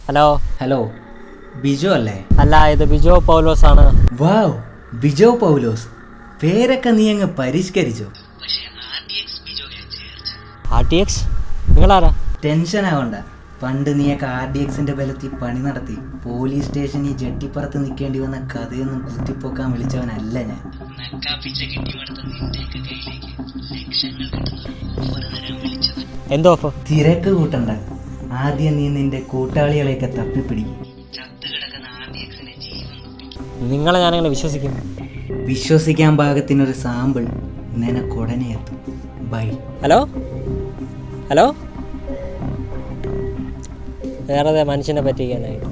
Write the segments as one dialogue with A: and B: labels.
A: Hello
B: hello, Biju അല്ലേ?
A: അല്ല, ഇത് ബിജോ പൗലോസ് ആണ്.
B: വാവ്, ബിജോ പൗലോസ്. പേരൊക്കെ നീ അങ്ങ് പരിഷ്കരിച്ചോ.
A: RTX നിങ്ങളാരാ?
B: ടെൻഷൻ ആവണ്ട. പണ്ട് നീയൊക്കെ RDXന്റെ ബലത്തിൽ പണി നടത്തി പോലീസ് സ്റ്റേഷനിൽ ജെട്ടിപ്പുറത്ത് നിൽക്കേണ്ടി വന്ന കഥയൊന്നും കുത്തിപ്പൊക്കാൻ വിളിച്ചവനല്ല ഞാൻ.
A: എന്തോ ഓഫർ?
B: തിരക്ക് കൂട്ടണ്ട. ആദ്യം നീ നിന്റെ കൂട്ടാളികളെയൊക്കെ തപ്പിപ്പിടിക്കും.
A: നിങ്ങളെ ഞാനെങ്ങനെ വിശ്വസിക്കും?
B: വിശ്വസിക്കാൻ പാകത്തിനൊരു സാമ്പിൾ നിനക്കുടനെ എത്തും. ബൈ.
A: ഹലോ ഹലോ, വേറെ മനുഷ്യനെ പറ്റിക്കാനായിട്ട്.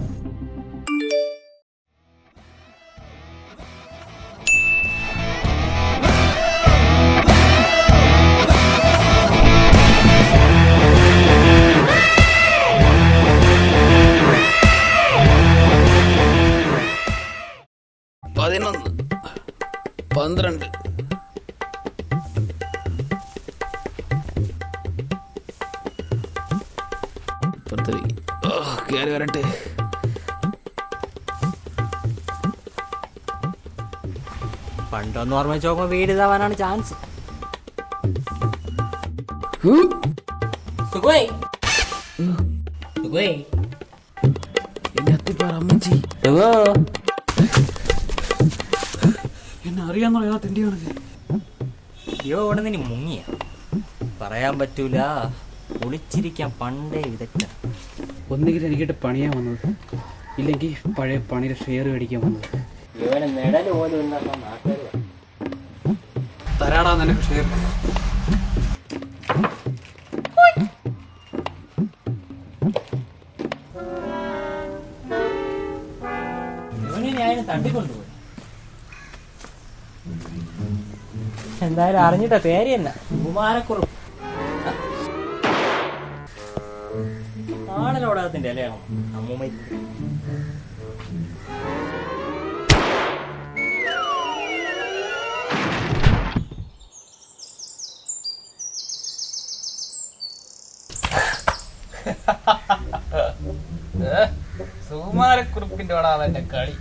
C: വരട്ടെ.
A: പണ്ടൊന്ന് ഓർമ്മിച്ച് നോക്കുമ്പോൾ വീട് ഇതാവാനാണ് ചാൻസ്.
C: എന്നെ അറിയാന്നോ തിണ്ടിയാണ്.
A: ഇവിടെ നിന്ന് മുങ്ങിയ പറയാൻ പറ്റൂല. ഒളിച്ചിരിക്കാൻ പണ്ടേ വിദഗ്ധ.
C: ഒന്നുകിൽ എനിക്കിട്ട് പണിയാൻ വന്നത്, ഇല്ലെങ്കിൽ പഴയ പണിയുടെ ഷെയർ മേടിക്കാൻ വന്നത്. തരാടാ നിനക്ക് ഷെയർ.
A: തട്ടിക്കൊണ്ടുപോയി. എന്തായാലും അറിഞ്ഞിട്ട പേര് തന്നെ കുമാരക്കുറുപ്പ്. ആണലോടകത്തിന്റെ അലയാണോ അമ്മൂമ്മ?
C: സുകുമാരക്കുറുപ്പിന്റെ വടാ അവന്റെ കളി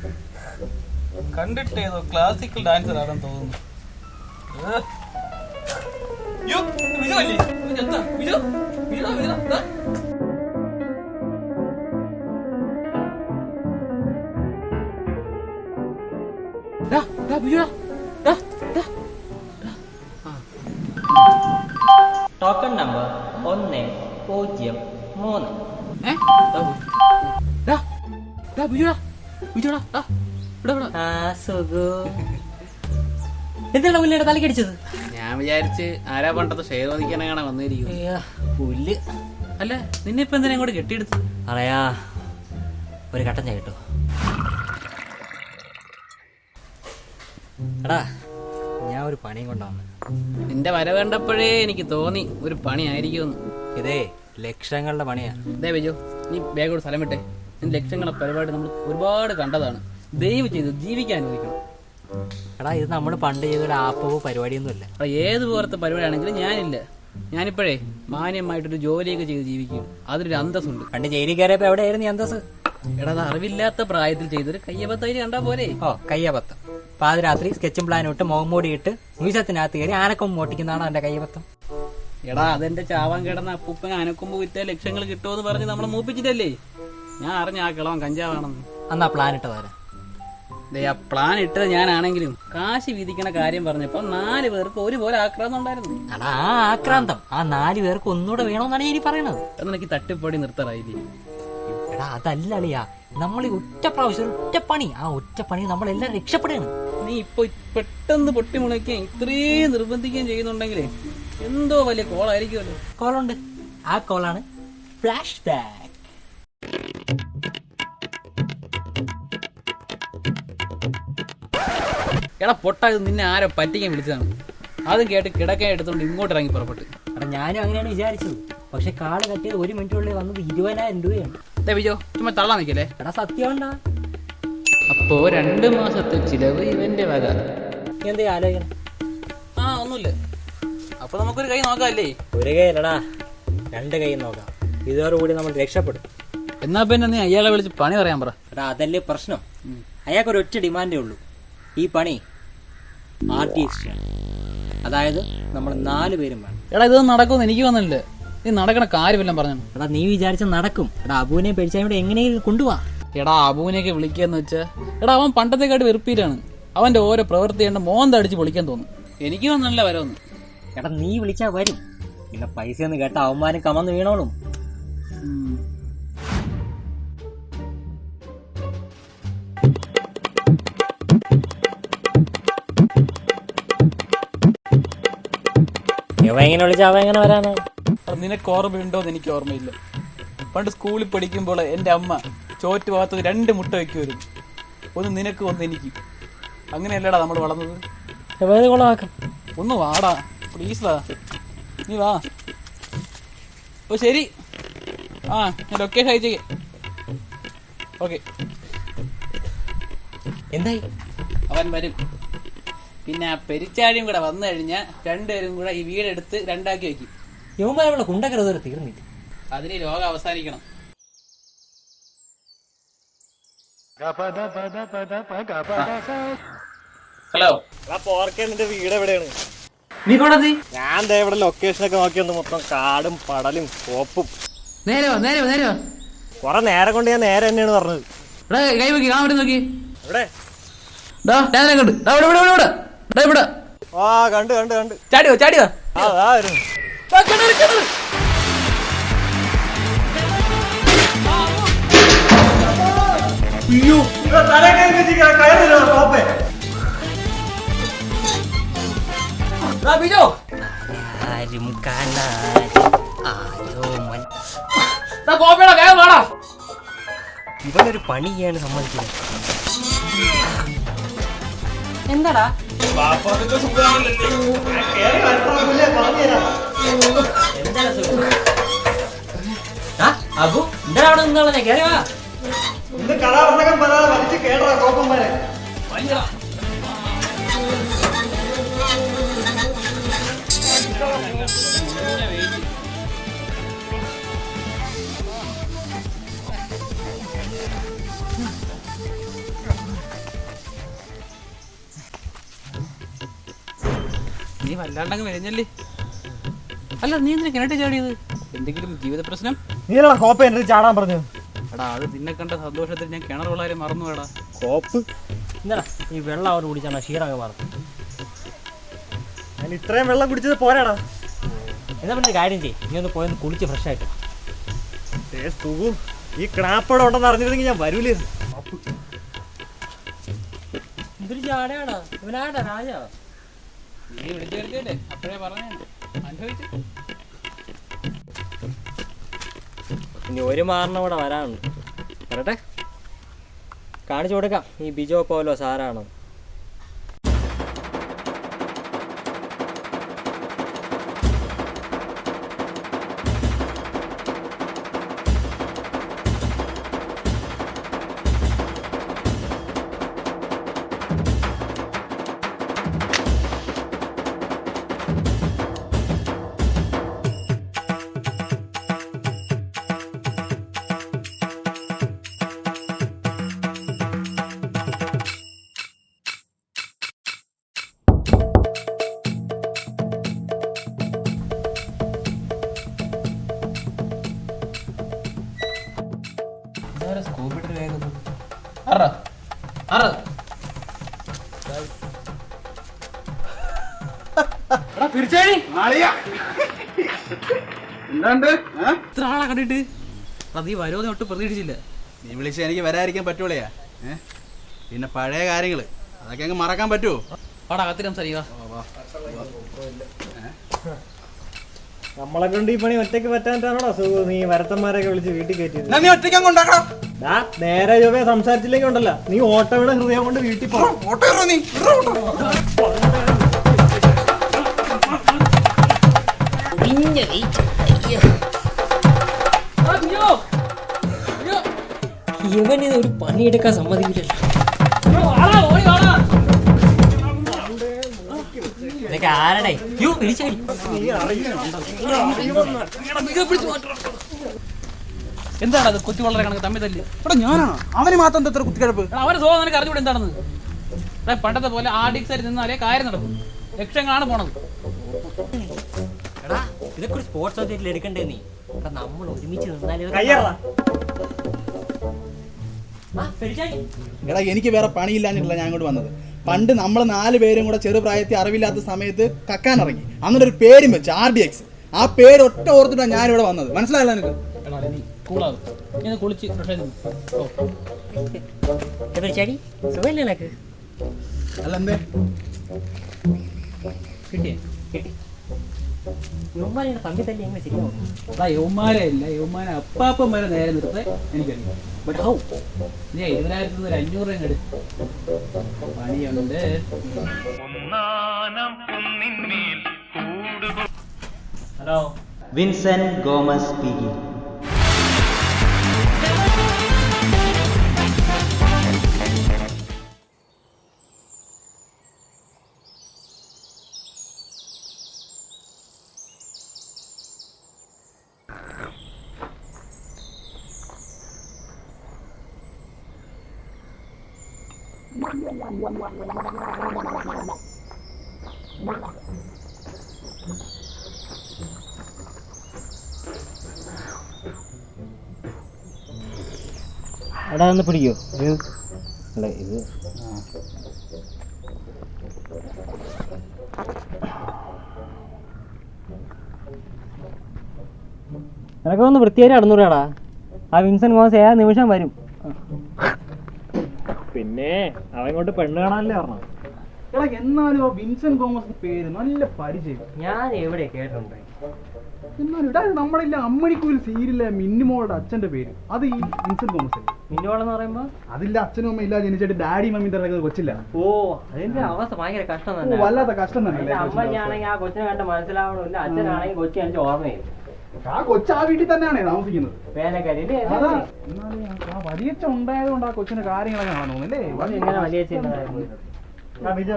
C: കണ്ടിട്ട് ഏതോ ക്ലാസിക്കൽ ഡാൻസർ ആണെന്ന് തോന്നുന്നു.
A: Token number 103. എന്താണ് പുള്ളിയുടെ തലക്കടിച്ചത്?
C: ഞാൻ വിചാരിച്ച് ആരാ പണ്ടത്തെ ഷെയർ വധിക്കാനാണ് വന്നിരിക്കുന്നത്.
A: പുല്ല്
C: അല്ല, നിന്നെ ഇപ്പൊ എന്തിനാ കൂടെ കെട്ടിയെടുത്തത്?
A: അറിയാ, ഒരു കട്ടൻ ചായ കേട്ടോ. എടാ, ഞാൻ ഒരു പണിയും കൊണ്ടാണ്.
C: നിന്റെ വരവ് കണ്ടപ്പോഴേ എനിക്ക് തോന്നി ഒരു പണി ആയിരിക്കുമെന്ന്.
A: ഇതേ ലക്ഷങ്ങളുടെ പണിയാ.
C: ഇതേ ബിജു, നീ വേഗം സ്ഥലം വിട്ടെ. നിന്റെ ലക്ഷങ്ങളുടെ പരിപാടി നമ്മൾ ഒരുപാട് കണ്ടതാണ്. ദയവ് ചെയ്ത് ജീവിക്കാൻ അനുവദിക്കണം.
A: എടാ, ഇത് നമ്മൾ പണ്ട് ചെയ്തൊരു ആപ്പോ പരിപാടിയൊന്നുമില്ല.
C: അപ്പൊ ഏത് പോലത്തെ പരിപാടിയാണെങ്കിലും ഞാനില്ല. ഞാനിപ്പോഴേ മാന്യമായിട്ടൊരു ജോലിയൊക്കെ ചെയ്ത് ജീവിക്കും. അതിനൊരു അന്തസ്സുണ്ട്.
A: പണ്ട് ജയിലിൽ കയറിയപ്പോ എവിടെയായിരുന്നു അന്തസ്?
C: എടാ, അത് അറിവില്ലാത്ത പ്രായത്തിൽ ചെയ്തൊരു കയ്യബദ്ധയിൽ കണ്ടാ പോലെ.
A: കയ്യബദ്ധം. പാതിരാത്രി സ്കെച്ചും പ്ലാനും ഇട്ട് മുഖംമൂടി ഇട്ട് മ്യൂസിയത്തിനകത്ത് കയറി ആനക്കൊമ്പ് മോട്ടിക്കുന്നതാണ് എന്റെ കയ്യബദ്ധം.
C: എടാ, അതെന്റെ ചാവാൻ കിടന്ന അപ്പൂപ്പൻ ആനക്കൊമ്പ് വിറ്റ ലക്ഷങ്ങൾ കിട്ടുമെന്ന് പറഞ്ഞ് നമ്മളെ മൂപ്പിച്ചിട്ടല്ലേ. ഞാൻ അറിഞ്ഞ ആ കിളവൻ കഞ്ചാവാണെന്ന്.
A: അന്നാ പ്ലാൻ ഇട്ടതാരാ?
C: ആ പ്ലാൻ ഇട്ടത് ഞാനാണെങ്കിലും കാശ് വിധിക്കണ കാര്യം പറഞ്ഞപ്പോ 4 പേർക്ക് ഒരുപോലെ ആക്രാന്തം ഉണ്ടായിരുന്നു.
A: അടാ, ആ ആക്രാന്തം ആ 4 പേർക്ക് ഒന്നുകൂടെ വേണമെന്നാണ് ഞാൻ പറയണത്.
C: എനിക്ക് തട്ടിപ്പൊടി നിർത്തറായില്ലേ?
A: എടാ, അതല്ല അളിയാ, നമ്മൾ ഈ ഒറ്റ പ്രാവശ്യം ഒറ്റ പണി, ആ ഒറ്റ പണി നമ്മളെല്ലാം രക്ഷപ്പെടുകയാണ്.
C: നീ ഇപ്പൊ പെട്ടെന്ന് പൊട്ടിമുളയ്ക്കുകയും ഇത്രയും നിർബന്ധിക്കുകയും ചെയ്യുന്നുണ്ടെങ്കിലേ എന്തോ വലിയ കോളായിരിക്കുമല്ലോ.
A: കോളുണ്ട്. ആ കോളാണ് ഫ്ലാഷ് ബാക്ക്.
C: എടാ പൊട്ട, ഇത് നിന്നെ ആരോ പറ്റിക്കാൻ വിളിച്ചതാണ്. അതും കേട്ട് കിടക്കാൻ എടുത്തോണ്ട് ഇങ്ങോട്ട് ഇറങ്ങി പുറപ്പെട്ടു.
A: എടാ, ഞാനും അങ്ങനെയാണ് വിചാരിച്ചത്. പക്ഷെ കാള് കട്ടിയത് 1 മിനിറ്റുള്ളിൽ വന്നത് 20,000 രൂപയാണ്.
C: ബിജോ ചുമ്മാ തള്ളാൻ നിൽക്കല്ലേ.
A: എടാ സത്യമുണ്ടാ?
C: അപ്പോ 2 മാസത്തെ ചിലവ് ഇവന്റെ വക.
A: നീ എന്താ ആലോചിക്കണം?
C: ഒന്നുമില്ല. അപ്പൊ നമുക്കൊരു കൈ നോക്കാല്ലേ?
A: ഒരു കൈയല്ലടാ, 2 കൈ നോക്കാം. ഇതോടുകൂടി നമ്മൾ രക്ഷപ്പെടും.
C: എന്നാ പിന്നെ നീ അയാളെ വിളിച്ച് പണി പറയാൻ പറ.
A: എടാ അതല്ലേ പ്രശ്നം. അയാൾക്കൊരു ഒറ്റ ഡിമാൻഡേ ഉള്ളൂ. ഈ പണി ആർട്ടിസ്റ്റ്, അതായത് നമ്മൾ 4 പേരും വേണം.
C: എടാ ഇതൊന്നും നടക്കുമെന്ന് എനിക്ക് വന്നില്ല. നീ നടക്കണ കാര്യമെല്ലാം പറഞ്ഞു.
A: എടാ നീ വിചാരിച്ച നടക്കും. എടാ അബുവിനെ പേടിച്ചാൽ ഇവിടെ എങ്ങനെയും കൊണ്ടുപോവാ.
C: എടാ അബുവിനെയൊക്കെ വിളിക്കാന്ന് വെച്ചാ, എടാ അവൻ പണ്ടത്തെക്കാട്ട് വെറുപ്പീരാണ്. അവന്റെ ഓരോ പ്രവൃത്തി കണ്ട് മോന്ത അടിച്ച് പൊളിക്കാൻ തോന്നും. എനിക്ക് വന്നല്ല വരവൊന്നും.
A: എടാ നീ വിളിച്ചാ വരും. പിന്നെ പൈസ ഒന്ന് കേട്ട അവന്മാരും കമന്ന് വീണോളും. ഇവ എങ്ങനെ വിളിച്ചാ അവ എങ്ങനെ വരാനാ?
C: നിനക്ക് ഓർമ്മയുണ്ടോന്ന് എനിക്ക് ഓർമ്മയില്ല. പണ്ട് സ്കൂളിൽ പഠിക്കുമ്പോൾ എൻ്റെ അമ്മ ചോറ്റ് ഭാഗത്ത് 2 മുട്ട വെക്കുമായിരുന്നു. ഒന്ന് നിനക്ക് ഒന്ന് എനിക്ക്. അങ്ങനെയല്ലടാ നമ്മൾ വളർന്നത്.
A: കൊളമാക്കാം.
C: ഒന്ന് വാടാ പ്ലീസ്ലാ, നീ വാ. ഓ ശരി, ഞാൻ ലൊക്കേഷൻ അയച്ചേക്ക്. ഓക്കെ.
A: എന്തായി?
C: അവൻ വരും. പിന്നെ ആ പെരിച്ചാഴിയും കൂടെ വന്നു കഴിഞ്ഞാൽ 2 പേരും കൂടെ ഈ വീടെടുത്ത് 2 ആക്കി വെക്കും.
A: യുവമാരുടെ കുണ്ടക്കരുത് തീർന്നില്ല.
C: അതിന് രോഗം അവസാനിക്കണം. ഹലോ,
A: നിന്റെ വീട് എവിടെയാണ്?
C: നീ കൊണ്ടതി?
A: ഞാൻ ഇവിടെ ലൊക്കേഷനൊക്കെ നോക്കിയൊന്ന് മൊത്തം കാടും പടലും കോപ്പും.
C: നേരെ വാ, നേരെ വാ, നേരെ വാ.
A: കൊറേ നേരം കൊണ്ട് ഞാൻ നേരെ തന്നെയാണ് പറഞ്ഞത്.
C: കൈ നോക്കി, കാണാൻ വേണ്ടി നോക്കി.
A: ഇവിടെ
C: കണ്ട്.
A: ആ കണ്ട് കണ്ട് കണ്ട്.
C: ചാടിയോ ചാടിയോ?
A: ഇവനൊരു പണി ചെയ്യാൻ സമ്മതിക്കില്ല. എന്താടാ അബു എന്താ അവിടെ നിന്നോളെ? കേറി വാ.
C: നീ വല്ലാണ്ടങ്ങ് വരുന്നല്ലേ. അല്ല നീ എന്തിനാ കിണറ്റ് ചാടിയത്? എന്തെങ്കിലും ജീവിത പ്രശ്നം?
A: കോപ്പ എന്റെ ചാടാൻ പറഞ്ഞു.
C: എടാ അത് നിന്നെ കണ്ട സന്തോഷത്തിൽ ഞാൻ കിണർ വളരെ മറന്നു. എടാ
A: കോപ്പ് എന്താ ഈ വെള്ളം അവിടെ കുടിച്ചാണ് ക്ഷീറൊക്കെ മാറും. ഞാൻ ഇത്രയും വെള്ളം കുടിച്ചത് പോരാടാ. എന്നാ പിന്നെ കാര്യം ചെയ്യും, നീ ഒന്ന് പോയൊന്ന് കുളിച്ച് ഫ്രഷ് ആയിട്ട്. ഈ ക്രാപ്പടം ഉണ്ടെന്ന് അറിഞ്ഞിരുന്നെങ്കിൽ ഞാൻ വരൂലേ. ഇതൊരു ചാടയാടാ. ഇവനാടാ രാജാ.
C: നീ വിളിച്ചു വരുത്തിയല്ലേ, അപ്പോഴേ പറഞ്ഞു അനുഭവിച്ചു.
A: ഇനി ഒരു മാറിന് ഇവിടെ വരാനുണ്ട്. വരട്ടെ, കാണിച്ചു കൊടുക്കാം ഈ ബിജോ പോലോ സാറാണോ.
C: ഇത്ര ആളെ കണ്ടിട്ട് നീ വരുമെന്ന് ഒട്ടും പ്രതീക്ഷിച്ചില്ല.
D: നീ വിളിച്ച എനിക്ക് വരാതിരിക്കാൻ പറ്റൂലയാ. പിന്നെ പഴയ കാര്യങ്ങള് അതൊക്കെ അങ്ങ് മറക്കാൻ പറ്റുമോ?
C: അവിടെ അകത്ത് സംസാരിക്കുക.
A: നമ്മളെ കൊണ്ട് ഈ പണി ഒറ്റയ്ക്ക് പറ്റാനാണോ നീ വരത്തന്മാരൊക്കെ വിളിച്ച് വീട്ടിൽ കയറ്റിയത്?
D: നീ ഒറ്റയ്ക്ക് അങ്ങ് ഉണ്ടാക്കണം.
A: നേരെ ചൊവ്വേ സംസാരിച്ചില്ലെങ്കിൽ ഉണ്ടല്ലോ നീ ഓട്ടോയുടെ ഹൃദയം കൊണ്ട് വീട്ടിൽ പോകും. പണിയെടുക്കാൻ സമ്മതിക്കില്ലല്ലോ. ഇതൊക്കെ ആരടേ?
C: എന്താണ് അത് കൊച്ചു വളരെ കണക്ക് തമ്മിൽ തല്ലി?
D: ഇവിടെ ഞാനാണ് അവന് മാത്രം എത്ര കുത്തിക്കഴപ്പ്.
C: അവരെ തോന്നുന്നു നിനക്ക് അറിഞ്ഞൂടെ എന്താണെന്ന്? പണ്ടത്തെ പോലെ ആർഡിക്സായിട്ട് നിന്നാലേ കാര്യം നടക്കും. ലക്ഷങ്ങളാണ് പോണത്.
A: എടാ ഇതൊക്കെ ഒരു സ്പോർട്സ് സബ്ജക്റ്റിൽ എടുക്കണ്ടേ നീ? എടാ നമ്മൾ ഒരുമിച്ച് നിന്നാലേ
D: എടാ എനിക്ക് വേറെ പണിയില്ലാഞ്ഞിട്ടില്ല ഞാൻ ഇങ്ങോട്ട് വന്നത്. പണ്ട് നമ്മൾ 4 പേരും കൂടെ ചെറുപ്രായത്തിൽ അറിവില്ലാത്ത സമയത്ത് കക്കാൻ ഇറങ്ങി. അന്നൊരു ഒരു പേരും വെച്ച് RDX. ആ പേര് ഒറ്റ ഓർത്തിട്ടാണ് ഞാനിവിടെ വന്നത്. മനസ്സിലായല്ലോ എനിക്ക്?
C: കുളിച്ച്
A: പരിചാടി സുഖമല്ലേ നിനക്ക്?
D: അല്ല എന്തേ
C: കിട്ടിയേ?
A: കിട്ടി. യുവമാരുടെ തമ്പി തല്ലി എങ്ങനെ ശരിയാവും?
C: യൗമാരെ ഇല്ല, യൗമാരെ അപ്പാപ്പം വരെ നേരെ നിർത്തേ എനിക്കറിയാം. ബട്ട് ഹൗ നീ 20,000 ഒരു 500 രൂപ എടു. പണിയുണ്ട്.
A: Hello,
B: Vincent Gomes speaking.
A: എടാ ഒന്ന് പിടിക്കോ? അല്ല ഇത് നിനക്ക് ഒന്ന് വൃത്തിയായി 600 രൂപടാ. ആ വിൻസെന്റ് ഗോമസ് ഏത് നിമിഷം വരും. പിന്നെ അവൻ ഇങ്ങോട്ട് പെണ്ണ് കാണാനല്ലേ പറഞ്ഞത്.
D: എടാ എന്നാലും വിൻസെന്റ് ഗോമസ് പേര് നല്ല പരിചയം.
A: ഞാൻ എവിടെ കേട്ടിട്ടുണ്ട്.
D: എന്നാലും ഇടാ നമ്മളില്ല അമ്മണിക്കൂൽ സീരിയലിലെ മിന്നുമോളുടെ അച്ഛന്റെ പേര് അത് ഈ വിൻസെന്റ് ഗോമസ് അല്ലേ?
A: മിന്നുവോളെന്ന് പറയുമ്പോ
D: അതില്ല അച്ഛനും അമ്മ ഇല്ല ജനിച്ചിട്ട് ഡാഡി മമ്മി തറക്കുന്നത് കൊച്ചില്ല.
A: ഓ അതിന്റെ അവസ്ഥ ഭയങ്കര കഷ്ടം തന്നെ.
D: വല്ലാത്ത കഷ്ടം തന്നെ.
A: അമ്മയാണെങ്കിൽ ആ കൊച്ചിനെ കണ്ട് മനസ്സിലാവണമില്ല, അച്ഛനാണെങ്കിൽ കൊച്ചി അടിച്ച് ഓർമ്മയില്ല.
D: ആ കൊച്ചു ആ വീട്ടിൽ തന്നെയാണ് താമസിക്കുന്നത്.
A: വേലക്കാരില്ലേ?
D: എന്നാലും ആ വലിയച്ഛ ഉണ്ടായത് കൊണ്ട് ആ കൊച്ചിന്റെ കാര്യങ്ങളൊക്കെ കാണുന്നല്ലേ.
A: ഇങ്ങനെ വലിയ 500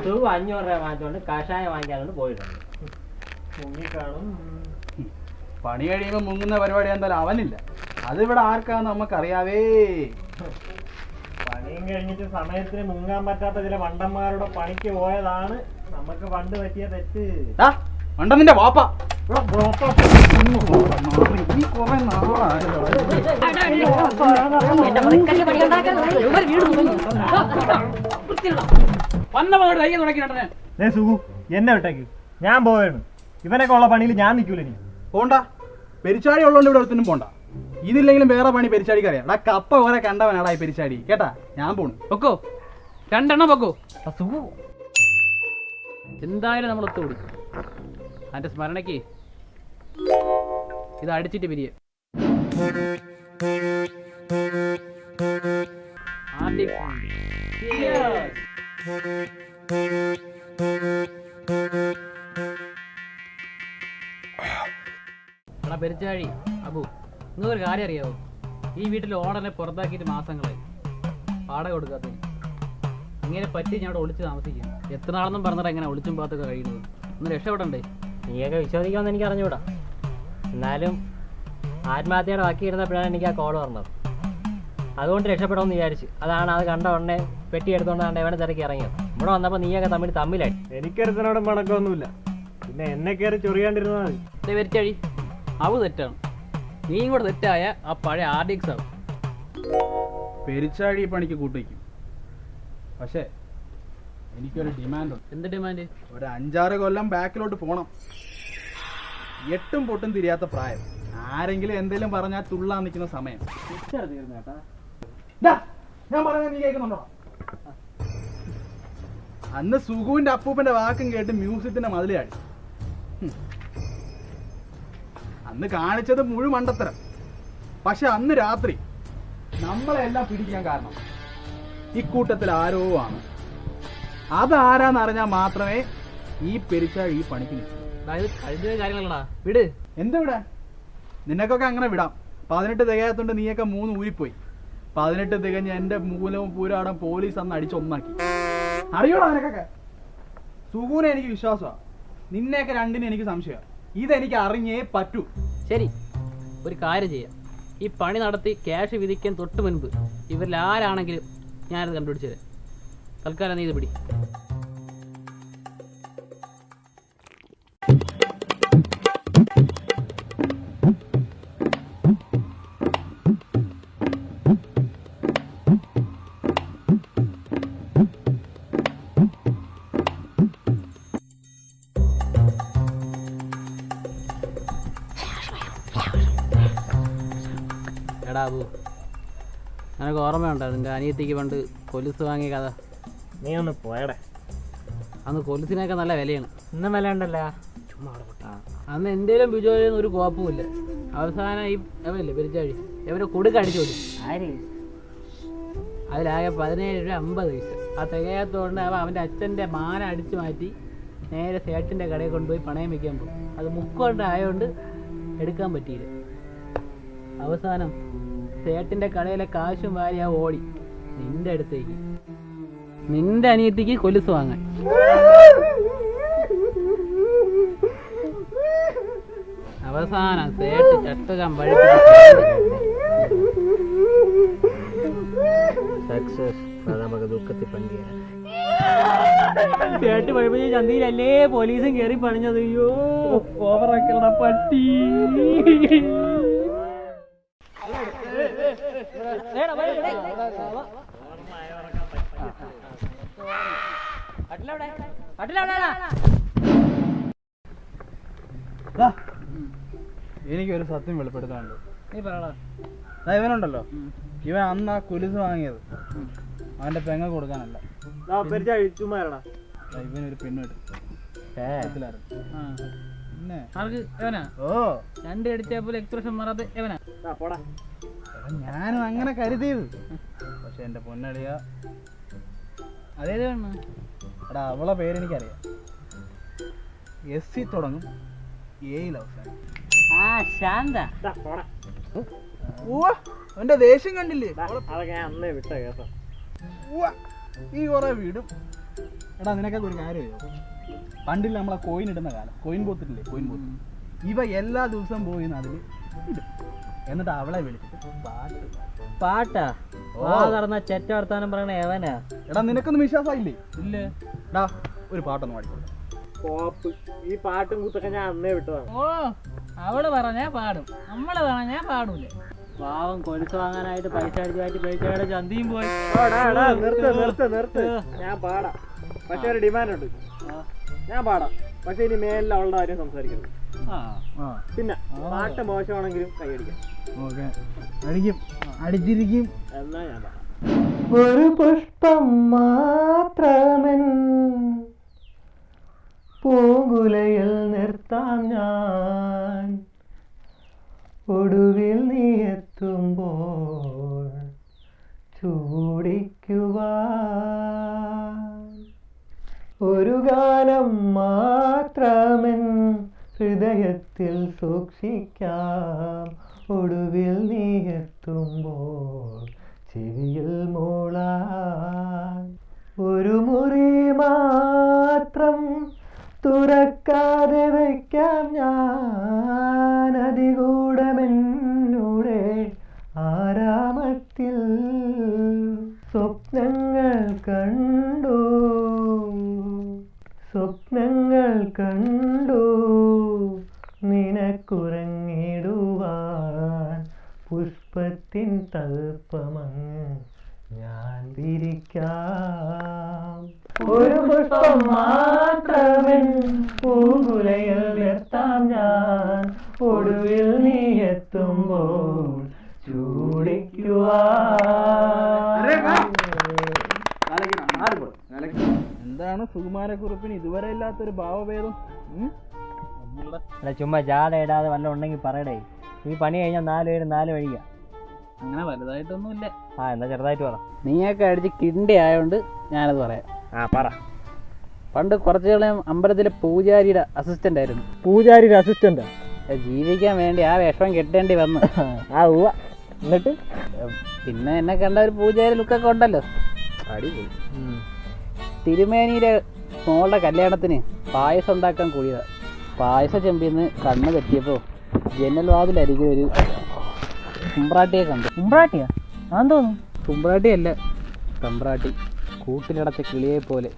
A: രൂപ വാങ്ങിച്ചുകൊണ്ട് കഷായം വാങ്ങിക്കാനോണ്ട് പോയിട്ടുണ്ട്.
D: പണി കഴിയുമ്പോ മുങ്ങുന്ന പരിപാടി എന്തായാലും അവനില്ല. അത് ഇവിടെ ആർക്കാന്ന് നമുക്കറിയാവേ.
E: പണിയും കഴിഞ്ഞിട്ട് സമയത്തിന് മുങ്ങാൻ പറ്റാത്ത ചില വണ്ടന്മാരുടെ പണിക്ക് പോയതാണ് നമുക്ക് പണ്ട് പറ്റിയ തെറ്റ്.
D: മണ്ടന്റെ വാപ്പ
E: സുഖു എന്നെ വിട്ടേക്ക്, ഞാൻ പോവാണ്. ഇവനൊക്കെ ഉള്ള പണിയിൽ ഞാൻ നിൽക്കൂല. ഇനി
D: പോണ്ട, പെരിച്ചാടി ഉള്ളതുകൊണ്ട് ഇവിടെ ഒരുത്തിനും പോണ്ട. ഇതില്ലെങ്കിലും വേറെ പണി പെരിച്ചാടിക്ക് അറിയാം. എടാ കപ്പ പോലെ കണ്ടവനാടാ ഈ പെരിച്ചാടി. കേട്ടാ ഞാൻ പോണു.
C: പൊക്കോ, 2 എണ്ണം പൊക്കോ. എന്തായാലും നമ്മൾ ഒത്തുകൂടി. അതിന്റെ സ്മരണയ്ക്ക് ഇത് അടിച്ചിട്ട് പിരിയ. എടാ പെരിച്ചാഴി അബു, നിങ്ങൾക്കൊരു കാര്യം അറിയാവോ? ഈ വീട്ടിൽ ഓണറിനെ പുറത്താക്കിയിട്ട് മാസങ്ങളായി. വാടക കൊടുക്കാത്തതിന് ഇങ്ങനെ പറ്റി ഞാൻ അവിടെ ഒളിച്ച് താമസിക്കും. എത്ര നാളെന്നും പറഞ്ഞിട്ട് എങ്ങനെ ഒളിച്ചും പാത്തൊക്കെ കഴിയുന്നത്? ഒന്ന് രക്ഷപ്പെടണ്ടേ?
A: നീയൊക്കെ വിശ്വസിക്കാമെന്ന് എനിക്ക് അറിഞ്ഞുകൂടാ. എന്നാലും ആത്മഹത്യയുടെ ബാക്കി ഇരുന്നപ്പോഴാണ് എനിക്ക് ആ കോൾ പറഞ്ഞത്. അതുകൊണ്ട് രക്ഷപ്പെടുമെന്ന് വിചാരിച്ചു. അതാണ് അത് കണ്ട ഉടനെ പെട്ടി എടുത്തുകൊണ്ടാണ്ട് എവിടെ തിരക്കി ഇറങ്ങിയത്. ഇവിടെ വന്നപ്പോൾ നീയൊക്കെ തമ്മിലായി.
E: എനിക്കടുത്തനോടും പണക്കമൊന്നുമില്ല, പിന്നെ എന്നെ കയറി ചൊറിയാണ്ടിരുന്നാൽ മതി.
C: പെരിച്ചാഴി അവ തെറ്റാണ്. നീയും കൂടെ തെറ്റായ ആ പഴയ RDX ആവും.
D: പെരിച്ചാടി പണിക്ക് കൂട്ടിക്കും. പക്ഷേ എനിക്കൊരു ഡിമാൻഡുണ്ട്.
C: എന്ത് ഡിമാൻഡ്?
D: ഒരു 5-6 കൊല്ലം ബാക്കിലോട്ട് പോണം. 8ഉം പൊട്ടും തിരിയാത്ത പ്രായം. ആരെങ്കിലും എന്തെങ്കിലും പറഞ്ഞാൽ തുള്ളാൻ നിൽക്കുന്ന സമയം. ഞാൻ പറയുന്നത് നീ കേൾക്കുന്നുണ്ടോ? അന്ന് സുഖുവിന്റെ അപ്പൂപ്പന്റെ വാക്കും കേട്ട് മ്യൂസിയത്തിന്റെ മതിലാടി. അന്ന് കാണിച്ചത് മുഴുവൻ മണ്ടത്തരം. പക്ഷെ അന്ന് രാത്രി നമ്മളെല്ലാം പിടിക്കാൻ കാരണം ഇക്കൂട്ടത്തിൽ ആരോ ആണ്. അതാരാന്നറിഞ്ഞാൽ മാത്രമേ ഈ പെരിച്ചാഴി ഈ പണിക്ക് നിൽക്കൂ.
C: അതായത് കഴിഞ്ഞ കാര്യങ്ങളാ. വിട്.
D: എന്ത് വിടാൻ? നിനക്കൊക്കെ അങ്ങനെ വിടാം. 18 തികയാത്തോണ്ട് നീയൊക്കെ 3 ഊരിപ്പോയി. 18 തികഞ്ഞ് എൻ്റെ മൂലവും പൂരാടം പോലീസ് അന്ന് അടിച്ചൊന്നാക്കി. അറിയോടാ നിനക്കൊക്കെ? സുഖൂനെ എനിക്ക് വിശ്വാസമാണ്, നിന്നെയൊക്കെ രണ്ടിനും എനിക്ക് സംശയമാണ്. ഇതെനിക്ക് അറിഞ്ഞേ പറ്റൂ.
C: ശരി, ഒരു കാര്യം ചെയ്യാം. ഈ പണി നടത്തി ക്യാഷ് വിധിക്കാൻ തൊട്ട് മുൻപ് ഇവരിൽ ആരാണെങ്കിലും ഞാനത് കണ്ടുപിടിച്ചത്. തൽക്കാലം നീ ഇത് പിടി. എടാ അബു, നിനക്ക് ഓർമ്മയുണ്ടോ നിൻ്റെ അനിയത്തിക്ക് പണ്ട് കൊലുസ് വാങ്ങിയ കഥ?
E: നീ ഒന്ന് പോയടെ.
C: അന്ന് കൊലുസിനൊക്കെ നല്ല വിലയാണ്.
A: ഇന്നും വില ഉണ്ടല്ലോ.
C: അന്ന് എന്തേലും ബിജോയിന്ന് ഒരു കുഴപ്പമില്ല. അവസാനം ഈ എവനല്ലേ പെരിച്ചാഴി എവനെ കൊടുക്കടിച്ചു കൊടുക്കും. അതിലാകെ 17 രൂപ 50 പൈസ. ആ തികയാത്തതുകൊണ്ട് അവൻ്റെ അച്ഛൻ്റെ മാന അടിച്ചു മാറ്റി നേരെ സേട്ടിൻ്റെ കടയിൽ കൊണ്ടുപോയി പണയം വയ്ക്കാൻ പോകും. അത് മുക്കുകൊണ്ടായതുകൊണ്ട് എടുക്കാൻ പറ്റിയില്ല. അവസാനം സേട്ടിൻ്റെ കടയിലെ കാശും വാരി ആ ഓടി നിന്റെ അടുത്തേക്ക്, നിന്റെ അനിയത്തിക്ക് കൊലുസ് വാങ്ങാൻ. അവസാനം സേട്ട് ചട്ടകം
A: സക്സസ്. നമുക്ക് ദുഃഖത്തിൽ പങ്കുചേരാം. സേട്ട് പഴിപ്പിച്ച ചന്തയിലല്ലേ പോലീസും കയറി പണിഞ്ഞത്. അയ്യോ ഓവറാക്കണ പട്ടി.
D: എനിക്കൊരു സത്യം വെളിപ്പെടുത്താനുണ്ട്.
C: നീ പറയടാ.
D: ഇവനുണ്ടല്ലോ, ഇവൻ അന്ന് ആ കുലുസ് വാങ്ങിയത് അവന്റെ പെങ്ങ കൊടുക്കാനല്ല. ഇവനൊരു പെണ്ണുണ്ട്. പിന്നെ
C: എവനാ?
D: ഓ,
C: 2 അടിച്ചപ്പോൾ എക്സ്പ്രഷൻ മാറാതെ എവനാ?
D: ഞാനും അങ്ങനെ കരുതിയത്. പക്ഷെ എന്റെ പൊന്നടിയ,
C: അതേത് വേണം?
D: എടാ അവളെ പേരെനിക്കറിയാം. SC തുടങ്ങും, A അവസാനം.
C: ശാന്ത.
D: എന്റെ ദേഷ്യം കണ്ടില്ലേ?
E: അതൊക്കെ ഞാൻ അന്നേ വിട്ട കേട്ടോ.
D: ഈ കുറെ വീടും. എടാ നിനക്കൊക്കെ ഒരു കാര്യം അറിയോ? പണ്ടില്ല നമ്മളെ കോയിൻ ഇടുന്ന കാലം, കോയിൻ ബോത്തിട്ടില്ലേ, കോയിൻ ബോത്ത്. ഇവ എല്ലാ ദിവസവും പോയി അതിൽ ഇടും. എന്നിട്ട് അവളെ വിളിച്ചിട്ട്
A: പാട്ടാ നടന്ന ചെറ്റ വർത്താനം പറയണ എവനാ?
D: എടാ നിനക്കൊന്നും വിശ്വാസമായില്ലേ?
C: ഇല്ല.
D: എടാ ഒരു പാട്ടൊന്നും പാടിക്കോട്ടെ.
E: കോപ്പ്, ഈ പാട്ടും കൂത്തൊക്കെ ഞാൻ അന്നേ വിട്ടതാണ്.
C: ഓ, അവള് പറഞ്ഞാ പാടും, നമ്മള് പറഞ്ഞാ പാടൂല.
A: പാവം കൊലുസ് വാങ്ങാനായിട്ട് പൈസ അടിച്ചു മാറ്റി പൈസയുടെ ചന്തയും പോയി.
E: നിർത്ത്. ഞാൻ പാടാം, പക്ഷെ ഒരു ഡിമാൻഡ് ഉണ്ട്. ഞാൻ പാടാം, പക്ഷെ ഇനി മേലിൽ അവളുടെ കാര്യം സംസാരിക്കരുത്. പിന്നെ പാട്ട് മോശമാണെങ്കിലും കൈയടിക്കാം.
D: ഓക്കെ, അടിക്കും, അടിച്ചിരിക്കും.
E: എന്നാ ഞാൻ പാടാം.
A: ഒരു പുഷ്പം മാത്രമൻ പൂങ്കുലയിൽ നിർത്താം ഞാൻ, ഒടുവിൽ നീ എത്തുമ്പോൾ ചൂടിക്കുവാൻ. ഒരു ഗാനം മാത്രമൻ ഹൃദയത്തിൽ സൂക്ഷിക്കാം, ഒടുവിൽ നീ എത്തുമ്പോൾ ചെവിയിൽ മൂളാൻ. ഒരു മുറി മാത്രം തുറക്കാതെ വയ്ക്കാം ഞാൻ, അതികൂടമെന്നൂടെ ആരാമത്തിൽ. സ്വപ്നങ്ങൾ കണ്ടു, സ്വപ്നങ്ങൾ കണ്ടു നിനക്കുറങ്ങിടുവാൻ, പുഷ്പത്തിൻ തൽപ്പമങ്ങ് ഞാൻ വിരിക്കാം. ഒരു പുഷ്പം മാത്രമേ പൂങ്കുലയിൽ നിർത്താം ഞാൻ, ഒടുവിൽ നീ എത്തുമ്പോൾ ചൂടിക്കുവാൻ.
D: എന്താണ് സുകുമാരക്കുറുപ്പിന് ഇതുവരെ ഇല്ലാത്തൊരു ഭാവഭേദം?
A: അല്ല ചുമ്മാ ജാട ഇടാതെ വല്ല ഉണ്ടെങ്കിൽ പറയടേ. ഈ പണി കഴിഞ്ഞാൽ 4 പേര് 4 വഴിയാ.
C: അങ്ങനെ വലുതായിട്ടൊന്നുമില്ല.
A: എന്നാ ചെറുതായിട്ട് പറ.
C: നീയൊക്കെ അടിച്ച് കിണ്ടി ആയതുകൊണ്ട് ഞാനത് പറയാം.
A: പറ.
C: പണ്ട് കുറച്ചു കാലം അമ്പലത്തിലെ പൂജാരിയുടെ അസിസ്റ്റന്റ് ആയിരുന്നു.
A: പൂജാരിയുടെ അസിസ്റ്റന്റ്?
E: ജീവിക്കാൻ വേണ്ടി ആ വിഷം കെട്ടേണ്ടി വന്നു.
A: ആ ഉവ്വ. എന്നിട്ട്
E: പിന്നെ എന്നെ കണ്ട ഒരു പൂജാരി ലുക്കൊക്കെ ഉണ്ടല്ലോ, അടിപൊളി. തിരുമേനിയുടെ മോളുടെ കല്യാണത്തിന് പായസം ഉണ്ടാക്കാൻ കൂടിയതാ. പായസ ചെമ്പിന്ന് കണ്ണ് തെറ്റിയപ്പോൾ ജനൽ വാതിലരികെ ഒരു കുമ്പ്രാട്ടിയെ കണ്ടു.
A: ഉമ്പ്രാട്ടിയാ? ആന്ന് തോന്നുന്നു.
E: കുമ്പ്രാട്ടിയല്ല, തമ്പ്രാട്ടി. കൂട്ടിലടച്ച കിളിയെ പോലെ.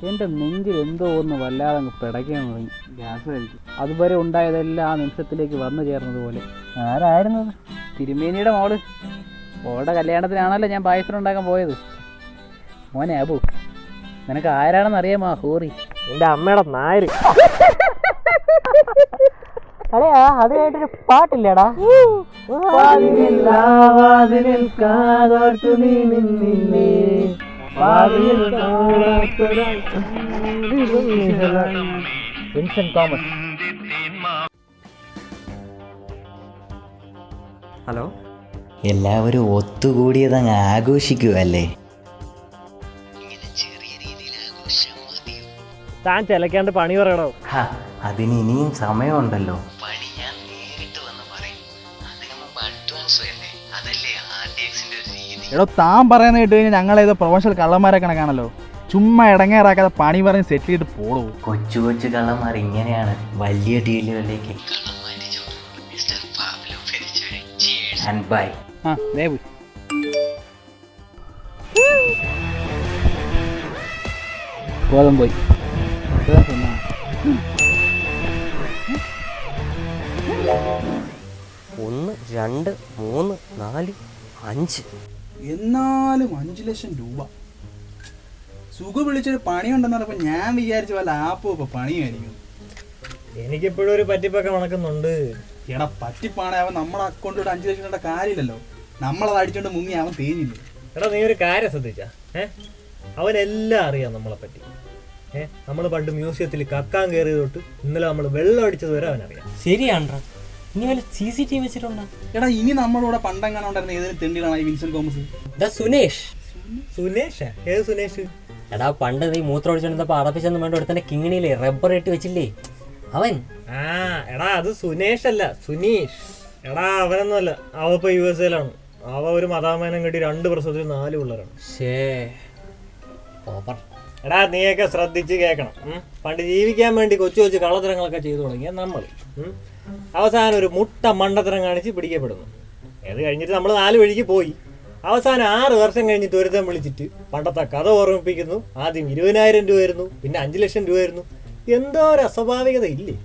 E: എൻ്റെ നെഞ്ചിൽ എന്തോ ഒന്ന് വല്ലാതെ അങ്ങ് പിടയ്ക്കാൻ തുടങ്ങി. ഗ്യാസ് കഴിക്കും. അതുവരെ ഉണ്ടായതെല്ലാം ആ നിമിഷത്തിലേക്ക് വന്നു ചേർന്നതുപോലെ.
A: ആരായിരുന്നു?
E: തിരുമേനിയുടെ മോള്. മോളുടെ കല്യാണത്തിനാണല്ലോ ഞാൻ പായസം ഉണ്ടാക്കാൻ പോയത്. മോനെ അബു, നിനക്ക് ആരാണെന്ന് അറിയാമോ ഹോറി?
A: എൻ്റെ അമ്മയുടെ നായര്. അതെയാ, അത് കേട്ടൊരു പാട്ടില്ലേടാ? Vincent Thomas. ഹലോ,
B: എല്ലാവരും ഒത്തുകൂടിയതങ്ങ് ആഘോഷിക്കുവല്ലേ?
A: താൻ ചിലക്കാണ്ട് പണി പറയണോ?
B: അതിന് ഇനിയും സമയമുണ്ടല്ലോ. പണി ഞാൻ നേരിട്ട് വന്ന് പറയും. അതിന് മുമ്പ് അഡ്വാൻസ് വേണ്ടേ? അതല്ലേ RDXന്റെ ഒരു രീതി.
D: എടോ, താൻ പറയുന്ന കേട്ട് കഴിഞ്ഞാൽ ഞങ്ങളേതോ പ്രൊഫഷണൽ കള്ളന്മാരെ കണക്കാണല്ലോ. ചുമ്മാ ഇടങ്ങേറാക്കാതെ പണി പറഞ്ഞ് സെറ്റ് ചെയ്തിട്ട് പോടൂ.
B: കൊച്ചു കൊച്ചു കള്ളന്മാർ ഇങ്ങനെയാണ് വലിയ ഡീലുകളിലേക്ക്. And by.
E: ആ ദേവ് ബോധം പോയി.
A: 1 2 3 4 5.
D: എന്നാലും 5 ലക്ഷം രൂപ. സുഖ വിളിച്ചൊരു പണിയുണ്ടെന്ന് പറഞ്ഞപ്പോ ഞാൻ വിചാരിച്ച വല്ല ആപ്പോ ഇപ്പൊ പണിയായിരിക്കും.
A: എനിക്കിപ്പോഴും ഒരു പറ്റിപ്പൊക്കെ നടക്കുന്നുണ്ട്.
D: എടാ, പറ്റിപ്പാണെ അവൻ നമ്മുടെ അക്കൗണ്ടിലൂടെ 5 ലക്ഷം രൂപയുടെ കാര്യമില്ലല്ലോ. നമ്മളത് അടിച്ചോണ്ട് മുങ്ങി അവൻ തേഞ്ഞില്ലേ.
A: എടാ, നീ ഒരു കാര്യം ശ്രദ്ധിച്ചാ? അവനെല്ലാം അറിയാം നമ്മളെ പറ്റി. നമ്മൾ പണ്ട് മ്യൂസിയത്തിൽ കക്കാൻ കയറിയത് തൊട്ട് ഇന്നലെ നമ്മൾ വെള്ളം അടിച്ചത് വരെ അവനറിയാം. ശരിയാണ്ട്രാ. ഇനി വല്ല CCTV വെച്ചിട്ടുണ്ടോ?
D: എടാ, ഇനി നമ്മളോട് പണ്ടെങ്ങനെ ഉണ്ടായിരുന്ന ഏതൊരു തെണ്ടികളാണ് ഈ വിൻസെന്റ് തോമസ്?
A: സുനേഷ്. സുനേഷാ? ഏത് സുനേഷ്? എടാ, പണ്ട് നീ മൂത്രം ഒഴിച്ചോണ്ടിരുന്നപ്പോ അടപ്പിച്ചെന്ന് വേണ്ട ഒരുത്തന്നെ കിങ്ങിണിയില്ലേ റബ്ബർ ഇട്ട് വെച്ചില്ലേ അവൻ? എടാ, അത് സുനേഷ് അല്ല, സുനീഷ്. എടാ, അവനൊന്നുമല്ല. അവ ഇപ്പൊ USA-ലാണ്. അവ ഒരു മതാമാനം കെട്ടി 2 പ്രസവത്തിൽ 4 പിള്ളേരാണ്. എടാ, നീയൊക്കെ ശ്രദ്ധിച്ച് കേൾക്കണം. പണ്ട് ജീവിക്കാൻ വേണ്ടി കൊച്ചു കൊച്ചു കള്ളത്തരങ്ങളൊക്കെ ചെയ്തു തുടങ്ങിയ നമ്മൾ അവസാനം ഒരു മുട്ട മണ്ടത്തരം കാണിച്ച് പിടിക്കപ്പെടുന്നു. അത് കഴിഞ്ഞിട്ട് നമ്മൾ 4 വഴിക്ക് പോയി. അവസാനം 6 വർഷം കഴിഞ്ഞിട്ട് ഒരുത്തം വിളിച്ചിട്ട് പണ്ടത്തെ കഥ ഓർമ്മിപ്പിക്കുന്നു. ആദ്യം 20,000 രൂപയായിരുന്നു, പിന്നെ 5 ലക്ഷം രൂപയായിരുന്നു. എന്തോ ഒരു അസ്വാഭാവികത ഇല്ലേ?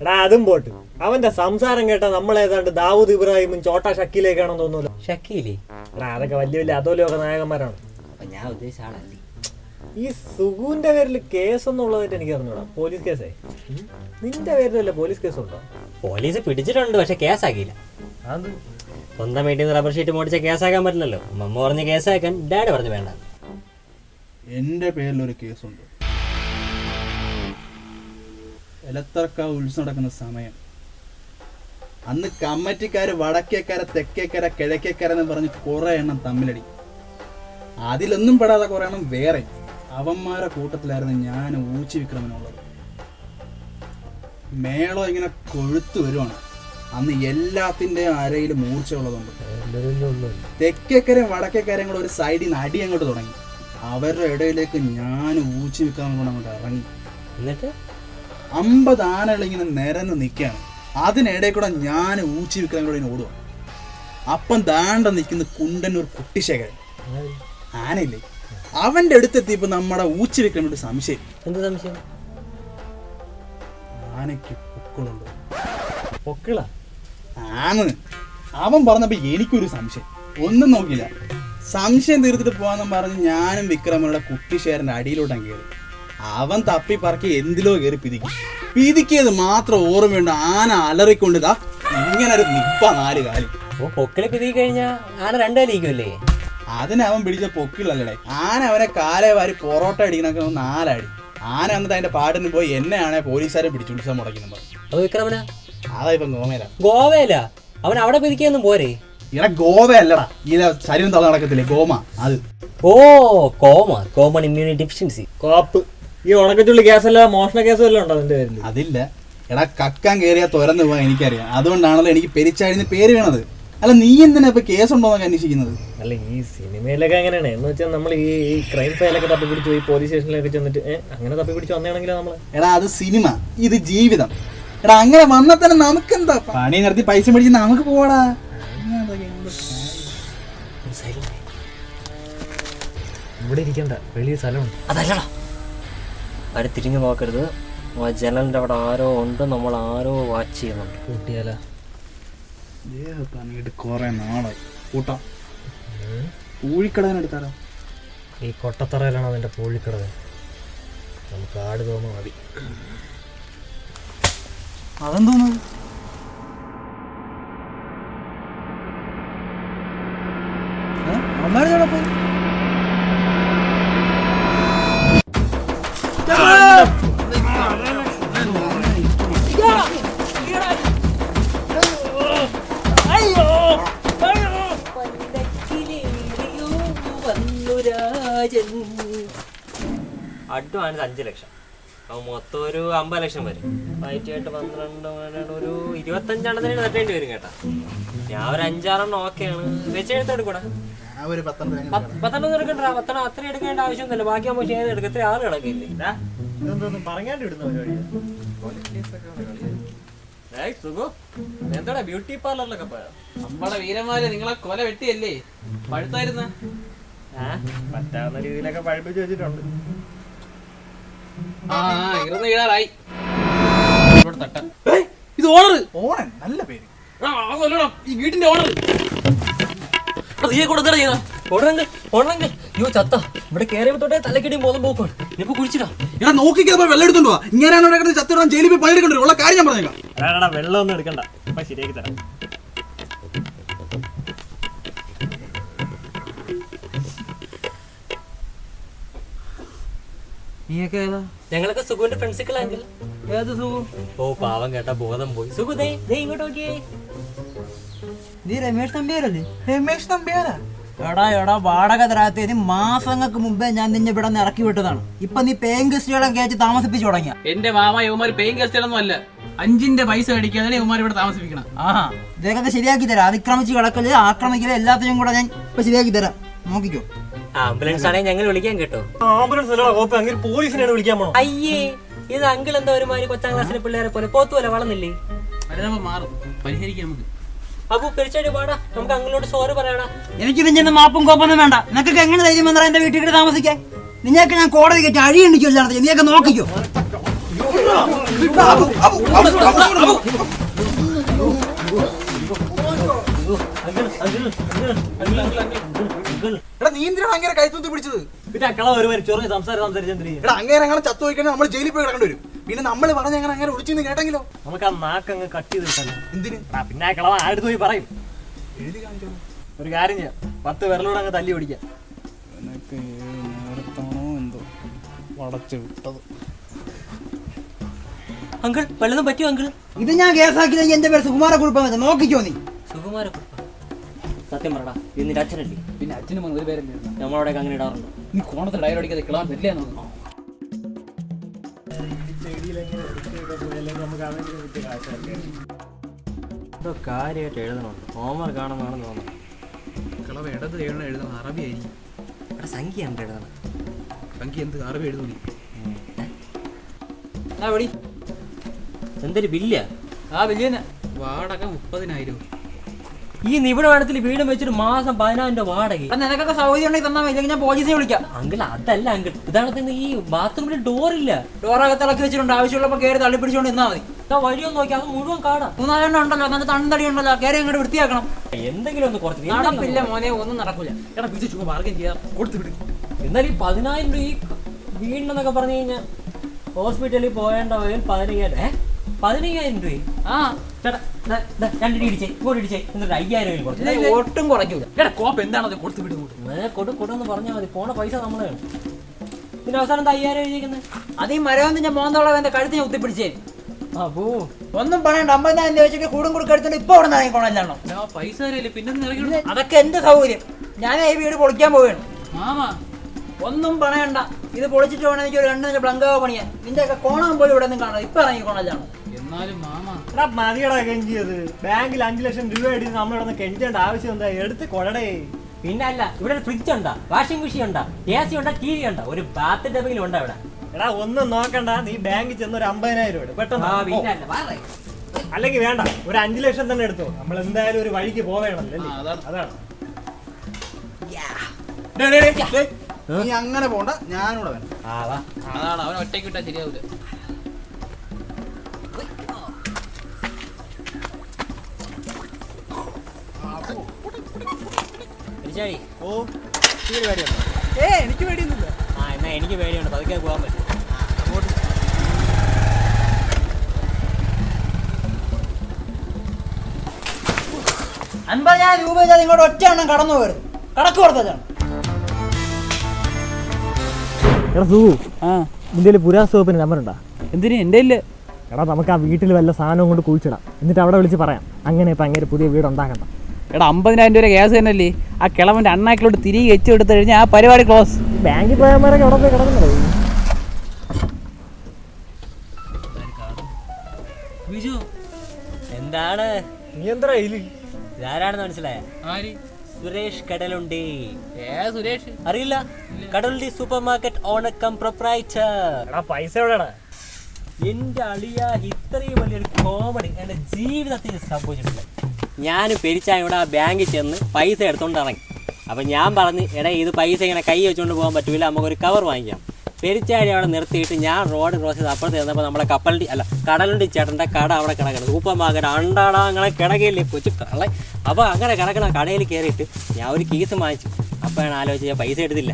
A: എടാ, അതും പോട്ട്. അവന്റെ സംസാരം കേട്ടാൽ നമ്മളേതാണ്ട് ദാവൂദ് ഇബ്രാഹിമും ചോട്ടാ ഷക്കീലേക്കാണെന്ന് തോന്നുമല്ലോ. ഷക്കീലേ? എടാ, അതൊക്കെ വലിയ വലിയ അധോലോക നായകന്മാരാണ്.
B: ഞാൻ ഉദ്ദേശിച്ച ആളല്ലേ.
A: ഈ സുഗുവിന്റെ പേരിൽ കേസൊന്നുള്ളതായിട്ട് എനിക്ക് അറിഞ്ഞൂടാ. പോലീസ് കേസേ? നിന്റെ പേരിലല്ല പോലീസ് കേസുണ്ടോ? പോലീസ് പിടിച്ചിട്ടുണ്ട്, പക്ഷെ കേസാക്കിയില്ല. അത് സ്വന്തം വീട്ടിൽ നിന്ന് റബ്ബർ ഷീറ്റ് മോടിച്ച കേസാക്കാൻ പറ്റില്ലല്ലോ. മമ്മ പറഞ്ഞ് കേസാക്കാൻ, ഡാഡി പറഞ്ഞു വേണ്ട.
D: എന്റെ പേരിലൊരു കേസുണ്ട്. എലത്തറക്കാവ് ഉത്സവം നടക്കുന്ന സമയം. അന്ന് കമ്മറ്റിക്കാര് വടക്കേക്കര, തെക്കേക്കര, കിഴക്കേക്കര എന്ന് പറഞ്ഞ് കുറെ എണ്ണം തമ്മിലടി. അതിലൊന്നും പെടാതെ കുറെ എണ്ണം വേറെ. അവന്മാരെ കൂട്ടത്തിലായിരുന്നു ഞാൻ ഊച്ചി വിക്രമനുള്ളത്. മേളം ഇങ്ങനെ കൊഴുത്തു വരുവാണ്. അന്ന് എല്ലാത്തിൻ്റെയും അരയിൽ മൂർച്ചയുള്ളതുണ്ട്. തെക്കേക്കരയും വടക്കേക്കരയും കൂടെ ഒരു സൈഡിൽ നിന്ന് അടി അങ്ങോട്ട് തുടങ്ങി. അവരുടെ ഇടയിലേക്ക് ഞാൻ ഊച്ചി വിക്രമൻ കൊണ്ട് അങ്ങോട്ട് ഇറങ്ങി.
A: എന്നിട്ട്
D: 50 ആനകൾ ഇങ്ങനെ നിരന്ന് നിൽക്കുകയാണ്. അതിനിടയിൽ കൂടെ ഞാൻ ഊച്ചി വിക്രമൻ കൂടെ ഓടുക. അപ്പം ദാണ്ട നിൽക്കുന്ന കുണ്ടന്നൂർ കുട്ടിശേഖരൻ ആനയില്ലേ, അവന്റെ അടുത്തെത്തിയപ്പോ നമ്മുടെ ഊച്ചി വിക്രമൻ ഒരു സംശയം.
A: എന്ത് സംശയം?
D: ആനയ്ക്ക് പൊക്കിളുണ്ടോ?
A: പൊക്കിള
D: ആന്ന്. അവൻ പറഞ്ഞപ്പോ എനിക്കൊരു സംശയം. ഒന്നും നോക്കില്ല, സംശയം തീർത്തിട്ട് പോവാന്നും പറഞ്ഞ് ഞാനും വിക്രമനുടെ കുട്ടിശേഖരന്റെ അടിയിലോട്ടാണ് കയറി. അവൻ തപ്പി പറക്കി എന്തിലോ കയറി പിതിക്കിയത് മാത്രം ഓർമ്മയുണ്ട്. ആന അലറിക്കൊണ്ടിതാ ഇങ്ങനെ ഒരു നിപ്പ 4 കാലി.
A: പൊക്കിളെ പിതിക്കി കഴിഞ്ഞാ ആന 2 കാലിരിക്കുമല്ലേ?
D: അതിനവൻ പിടിച്ച പൊക്കിളല്ലേ. ആന അവനെ കാലേ വാരി പൊറോട്ട അടിക്കണൊക്കെ 4 അടി. ആന എന്നിട്ട് അതിന്റെ പാട്ടിന് പോയി എന്നെയാണെ പോലീസുകാരെ പിടിച്ചു ഉത്സവം മുടക്കുന്നു.
A: അത് വിക്രമനാ?
D: അതാ ഇപ്പം ഗോമേല.
A: ഗോവയില? അവൻ അവിടെ പിതിക്കൊന്നും പോരെ?
D: ഇവിടെ ഗോവയല്ലടാ, ഇതിലെ ശരീരം തള നടക്കത്തില്ലേ, ഗോമ. അത്
A: കോമൺ ഇമ്മ്യൂണിറ്റി ഡെഫിഷ്യൻസി. കോപ്പ്. ഈ ഉണക്കച്ചുള്ളി കേസല്ല, മോഷണ കേസ് വല്ലതും ഉണ്ടോ അതിന്റെ പേരിൽ?
D: അതില്ല. എടാ കക്കാൻ കയറിയാ തുറന്നു പോവാൻ എനിക്കറിയാം, അതുകൊണ്ടാണല്ലോ എനിക്ക് പെരിച്ചാഴിന്ന് പേര് വീണത്. അല്ല നീ എന്തിനാ ഇപ്പൊ കേസുണ്ടോന്നൊക്കെ അന്വേഷിക്കുന്നത്?
A: അല്ല ഈ സിനിമയിലൊക്കെ അങ്ങനെയാണ് എന്ന് വെച്ചാൽ നമ്മൾ ഈ ക്രൈം ഫയലൊക്കെ തപ്പി പിടിച്ച് പോയി പോലീസ് സ്റ്റേഷനിലൊക്കെ ചെന്നിട്ട് അങ്ങനെ തപ്പി പിടിച്ച് വന്നാണെങ്കിലോ നമ്മള്.
D: എടാ അത് സിനിമ, ഇത് ജീവിതം. എടാ അങ്ങനെ വന്നാൽ തന്നെ നമുക്കെന്താ, പണി നിർത്തി പൈസ മേടിച്ച് നമുക്ക് പോവാടാ.
A: ഇവിടെ ഇരിക്കണ്ട, വലിയ സ്ഥലമുണ്ട്. അതല്ലടാ, അവിടെ തിരിഞ്ഞു നോക്കരുത്. ജനലിന്റെ അവിടെ ആരോ ഉണ്ട്, നമ്മൾ ആരോ വാച്ച് ചെയ്യുന്നുണ്ട്. കൂട്ടിയാലോ?
D: കൊറേ നാളായി കൂട്ടാം. പൂഴിക്കടവിനെടുത്താലോ?
A: ഈ കൊട്ടത്തറയിലാണ് അതിന്റെ പൂഴിക്കടവ്. നമുക്ക് ആട് തോന്നുന്നു മതി.
D: അതെന്തോന്നു? പോയി
A: അഡ്വാൻസ് 5 ലക്ഷം, മൊത്തം ഒരു 50 ലക്ഷം വരും. വൈറ്റായിട്ട് 12 ഒരു 25 എണ്ണത്തിന് തട്ടേണ്ടി വരും കേട്ടാ. ഞാൻ ഒരു 5-6 ഓക്കെയാണ് വെച്ചെടുത്തോട് കൂടെ. 10 എടുക്കണ്ട, 10 അത്ര എടുക്കേണ്ട ആവശ്യമൊന്നുമില്ല. ബാക്കി നമ്മൾ ചെയ്ത് എടുക്കും. ഇത്ര ആള് കിടക്കില്ലേ? എന്താടാ ബ്യൂട്ടി പാർലറിലൊക്കെ പോയോ?
C: നമ്മുടെ വീരന്മാര് നിങ്ങളെ കൊല വെട്ടിയല്ലേ പഴുത്തായിരുന്ന?
A: പറ്റാവുന്ന രീതിയിലൊക്കെ പഴുപ്പിച്ച് വെച്ചിട്ടുണ്ട്.
C: വീഴാറായി. ഇത് ഓണർ,
D: ഓണൻ നല്ല പേര്.
C: ഈ വീടിന്റെ ഓണർ.
A: ചത്ത ഇവിടെ കയറിയപ്പോട്ടെ തലക്കടി ബോധം പോക്കാണ്. ഇനിയിപ്പോ കുടിച്ചിടാ.
D: എടാ നോക്കിക്കോ, വെള്ളം എടുത്തോണ്ട് പോവാ. ഇങ്ങനെയാണ് ചത്തിടാൻ ജയിലിൽ പോയി പണിയെടുക്കണ്ട. ഉള്ള കാര്യം ഞാൻ പറഞ്ഞേക്കാം.
A: വെള്ളം ഒന്നും എടുക്കണ്ട, ഇപ്പൊ ശരിയാക്കി തരാം. ഞങ്ങളൊക്കെ സുഖുവിന്റെ ഫ്രണ്ട്സിക്കളാങ്കിൽ.
C: ഏത് സുഖം?
A: ഓ പാവം കേട്ട ബോധം പോയി. സുഖു ദേ ഇങ്ങോട്ട് നോക്കിയേ.
F: നീ രമേഷ് നമ്പ്യാരല്ലേ? രമേഷ് നമ്പ്യാരാ? എടാ വാടക തരാത്തതിന് മാസങ്ങൾക്ക് മുമ്പേ ഞാൻ നിന്നെ ഇവിടെ നിന്ന് ഇറക്കി വിട്ടതാണ്. ഇപ്പൊ നീ പേയിങ് ഗസ്റ്റുകളെ കയറ്റി താമസിപ്പിച്ചു തുടങ്ങിയ.
C: എന്റെ മാമ യുവമാര് പേയിങ് ഗസ്റ്റുകളൊന്നും അല്ല. 5ന്റെ പൈസ മേടിക്കാതെ യുവമാർ ഇവിടെ താമസിപ്പിക്കണം.
F: ആഹാ, ഇതൊക്കെ ശരിയാക്കി തരാം. അതിക്രമിച്ച് കിടക്കല്, ആക്രമിക്കല് എല്ലാത്തിനും കൂടെ ഞാൻ ഇപ്പൊ ശരിയാക്കി തരാം. നോക്കിക്കോ.
A: ആംബുലൻസ് ആണെങ്കിൽ ഞങ്ങൾ വിളിക്കാൻ കേട്ടോ. ആംബുലൻസ് പോലീസിനാണ് വിളിക്കാൻ പോണോ? അയ്യേ, ഇത് അങ്കിൾ എന്താ ഒരുമാതിരി 5ാം ക്ലാസ്സിലെ പിള്ളേരെ പോലെ പോത്തുപോലെ വളർന്നില്ലേ?
C: മാറും, പരിഹരിക്കാം നമുക്ക്.
A: അപ്പൊ പിരിച്ചാടി പാടാ, നമുക്ക് അങ്കിളോട് സോറി പറയാടാ.
F: എനിക്ക് നിന്നെ മാപ്പും കോപ്പൊന്നും വേണ്ട. നിനക്കൊക്കെ എങ്ങനെ ധൈര്യം വന്നാ എന്റെ വീട്ടിൽ കിട്ടി താമസിക്കാൻ? നിന്നെയൊക്കെ ഞാൻ കോടതി കയറ്റി അഴിയണ്ടിക്കോ. നീയൊക്കെ നോക്കിക്കോ.
D: എടാ നീ എന്തിനാണ് അങ്ങനെ കൈത്തൂത്തി പിടിച്ചത്?
A: പിന്നെ അക്കള ഒരു ചൊറിഞ്ഞ് സംസാരിച്ചോണ്ടിരിക്കും.
D: എടാ അങ്ങനെ അങ്ങനെ ചത്തു പോയിക്കഴിഞ്ഞാൽ നമ്മൾ ജയിലിൽ പോയി കിടക്കേണ്ടി വരും. പിന്നെ നമ്മൾ പറഞ്ഞ അങ്ങനെ അങ്ങനെ ഒളിച്ചു കേട്ടെങ്കിലോ?
A: നമുക്ക് ആ നാക്കങ്ങ് കട്ട് ചെയ്തിട്ടല്ലോ.
D: എന്തിന്?
A: പിന്നെ ആ കളവ ആടുത്ത് പോയി പറയും. ഒരു കാര്യം ചെയ്യാം, 10 വിരലൂടെ അങ്ങ് തല്ലി പിടിക്കാം.
D: എന്തോ വളച്ചു വിട്ടത്.
A: അങ്കിൾ വല്ലതും പറ്റിയോ അങ്കിൾ?
F: ഇത് ഞാൻ കേസാക്കിയത് എന്റെ പേര് സുകുമാരക്കുറിപ്പ്. നോക്കിക്കോ നീ.
A: സുകുമാരക്കുറിപ്പ്? സത്യം പറടാ, ഇത് നിന്റെ അച്ഛനല്ലേ?
C: പിന്നെ അച്ഛനും ഒരു പേരല്ലേ?
A: നമ്മളവിടെയൊക്കെ അങ്ങനെ ഇടാറുണ്ടോ?
C: നീ കോണത്തെ ഡയലോഗ് അടിക്കാതെ കിളാൻ പറ്റില്ല.
A: എന്തോ കാര്യമായിട്ട് എഴുതണം. ഹോംവർക്ക് ആണെന്നാണ് തോന്നുന്നത്.
D: കളവ് ഇടത് എഴുതണം, അറബി ആയിരിക്കും.
A: അവിടെ സംഖ്യ ഉണ്ട് എഴുതണം.
D: സംഖ്യ എന്ത് അറബി എഴുതൂലി?
A: എന്തൊരു ബില്ല?
C: ആ വലിയ വാടക 30,000.
A: ഈ നിബിഡത്തിൽ വീടും വെച്ചിട്ട് മാസം 10,000 രൂപ വാടക.
F: നിനക്കൊക്കെ സൗകര്യം ഉണ്ടെങ്കിൽ തന്നാൽ മതി, ഞാൻ പോലീസിനെ വിളിക്കാം.
A: അങ്കിൾ അതല്ല അങ്കിൾ, ഇതാണ് ഈ ബാത്റൂമിൽ ഡോറില്ല.
F: ഡോറകത്ത് ഇളക്കി വെച്ചിട്ടുണ്ട്. ആവശ്യമുള്ളപ്പോ കയറി തള്ളി പിടിച്ചോണ്ട് നിന്നാ മതി.
A: വഴിയൊന്നും നോക്കി അത് മുഴുവൻ കാടാ.
F: 3-4 ഉണ്ടല്ലോ, നല്ല തണ്ണുതടി ഉണ്ടല്ലോ. കയറി അങ്ങോട്ട് വൃത്തിയാക്കണം.
A: എന്തെങ്കിലും ഒന്ന് കുറച്ച്
F: നടപ്പില്ല മോനെ, ഒന്നും നടക്കൂല.
C: എടാ പിടിച്ച് ചുമ്മാ മാർഗം ചെയ്യാം, കൊടുത്തുവിടും.
A: എന്നാൽ ഈ 10,000 രൂപ ഈ വീടിനെന്നൊക്കെ പറഞ്ഞു കഴിഞ്ഞാൽ ഹോസ്പിറ്റലിൽ പോയേണ്ട വയൽ 15,000. 15,000 രൂപ.
F: ആ
A: ചേട്ടാ 2 ഇടിച്ചേ, ഇങ്ങോട്ട് ഇടിച്ചേ, എന്നിട്ട് 5,000 കൊടുത്തു.
F: ഒട്ടും കുറയ്ക്കൂല.
C: എടാ കോപ്പ് എന്താണത്? കൊടുത്തുവിടും.
A: കൊടുന്ന് പറഞ്ഞാൽ മതി, പോണ പൈസ നമ്മളാണ്. പിന്നെ അവസാനം 5,000 എഴുതിയിരിക്കുന്നത്.
F: അത് ഈ മരവന്റെ മോന്തോളം എന്റെ കഴുത്ത് ഞാൻ കുത്തിപ്പിടിച്ചേ.
A: അപ്പോ
F: ഒന്നും പറയണ്ട. 50,000 രൂപ വെച്ചിട്ട് കൂടും കൂടി എടുത്തോണ്ട് ഇപ്പൊ അവിടെ ഇറങ്ങിക്കോണല്ലോ.
C: പൈസ തരല്ലേ, പിന്നെ ഇറങ്ങി.
F: അതൊക്കെ എന്റെ സൗകര്യം. ഞാൻ ഈ വീട് പൊളിക്കാൻ പോവുകയാണ്.
C: മാമ
F: ഒന്നും പറയണ്ട. ഇത് പൊളിച്ചിട്ട് വേണം എനിക്ക് ഒരു 2 ബ്ലങ്കാവ് പണിയാൻ. നിന്റെ ഒക്കെ കോണം പോലും ഇവിടെ ഒന്നും കാണാം. ഇപ്പൊ ഇറങ്ങിക്കോണല്ലോ.
E: എന്നാലും മാമ
A: എടാ മതിയടാ കെഞ്ചിയത്. ബാങ്കിൽ 5 ലക്ഷം രൂപ എടുത്ത് നമ്മളിവിടെ കെഞ്ചേണ്ട ആവശ്യം എന്താ? എടുത്ത് കൊടടേ. പിന്നെ അല്ല, ഇവിടെ ഒരു ഫ്രിഡ്ജ് ഉണ്ടാ, വാഷിംഗ് മെഷീൻ ഉണ്ടാ, AC ഉണ്ടാ, TV ഉണ്ടാ, ഒരു ബാത്ത് ടബിലും ഉണ്ടാ ഇവിടെ. എടാ ഒന്നും നോക്കണ്ട, നീ ബാങ്കിൽ ചെന്ന് ഒരു 50,000 രൂപ പെട്ടെന്ന്. അല്ലെങ്കിൽ വേണ്ട, ഒരു 5 ലക്ഷം തന്നെ എടുത്തോ. നമ്മൾ എന്തായാലും ഒരു വഴിക്ക് പോവേണല്ലോ. അതാണ്.
D: നീ അങ്ങനെ പോണ്ട, ഞാനിവിടെ വേണം.
E: അതാണ് അവൻ ഒറ്റയ്ക്ക് വിട്ടാൽ ശരിയാവില്ല.
A: ഓ പേടിയുണ്ടോ?
D: എനിക്ക് പേടിയൊന്നുമില്ല.
A: എന്നാ എനിക്ക് പേടിയുണ്ട്, പതുക്കെ പോകാൻ പറ്റും. അങ്ങോട്ട്
F: 50,000 രൂപ നിങ്ങളുടെ ഒറ്റ എണ്ണം കടന്നു പോകരുത്. കടക്ക് കൊടുത്തതാണ്.
A: എടാ സുഖു, നിന്റെ പുരാവസ്തു നമ്പർ ഉണ്ടാ?
E: എന്തിനു എൻ്റെ ഇല്ല.
A: എടാ നമുക്ക് ആ വീട്ടിൽ വല്ല സാധനവും കൊണ്ട് കുഴിച്ചിടാം, എന്നിട്ട് അവിടെ വിളിച്ച് പറയാം അങ്ങനെ ഇപ്പം അങ്ങനെ പുതിയ വീട് ഉണ്ടാക്കണ്ട.
E: എടാ 50,000 രൂപ ഗ്യാസ് തന്നെയല്ലേ? ആ കിളവൻ്റെ അണ്ണാക്കിലോട്ട് തിരികെ വെച്ച് എടുത്തു കഴിഞ്ഞാൽ ആ പരിപാടി ക്ലോസ്.
A: ബാങ്കിൽ പോയമാരൊക്കെ അവിടെ പോയി കിടക്കുന്നത്. എന്താണ് നീ എന്താ ഇതാരാണെന്ന് മനസ്സിലായ? സുരേഷ് കടലുണ്ടി.
E: സുരേഷ്
A: അറിയില്ല? Kadalundi supermarket owner cum proprietor. പൈസ എവിടെയാണ്? എന്റെ അളിയ, ഇത്രയും വലിയൊരു കോമഡി എന്റെ ജീവിതത്തിൽ സംഭവിച്ചിട്ടില്ല. ഞാൻ പെരിച്ചായോടെ ആ ബാങ്കിൽ ചെന്ന് പൈസ എടുത്തോണ്ട് ഇറങ്ങി. അപ്പം ഞാൻ പറഞ്ഞ്, എടാ ഇത് പൈസ ഇങ്ങനെ കൈ വെച്ചുകൊണ്ട് പോകാൻ പറ്റൂല, നമുക്കൊരു കവർ വാങ്ങിക്കാം. പെരിച്ചാഴി അവിടെ നിർത്തിയിട്ട് ഞാൻ റോഡ് ക്രോസ് ചെയ്ത് അപ്പുറത്ത് ചെന്നപ്പോൾ നമ്മളെ കടലുണ്ടി ചേട്ടൻ്റെ കട അവിടെ കിടക്കണം. സൂപ്പർ മാർക്കറ്റ് അണ്ടാടാ അങ്ങനെ കിടകയില്ലേ കൊച്ചു കള്ള. അപ്പോൾ അങ്ങനെ കിടക്കണ കടയിൽ കയറിയിട്ട് ഞാൻ ഒരു കേസ് വാങ്ങിച്ചു. അപ്പോഴാണ് ആലോചിച്ച് ഞാൻ പൈസ എടുത്തില്ല.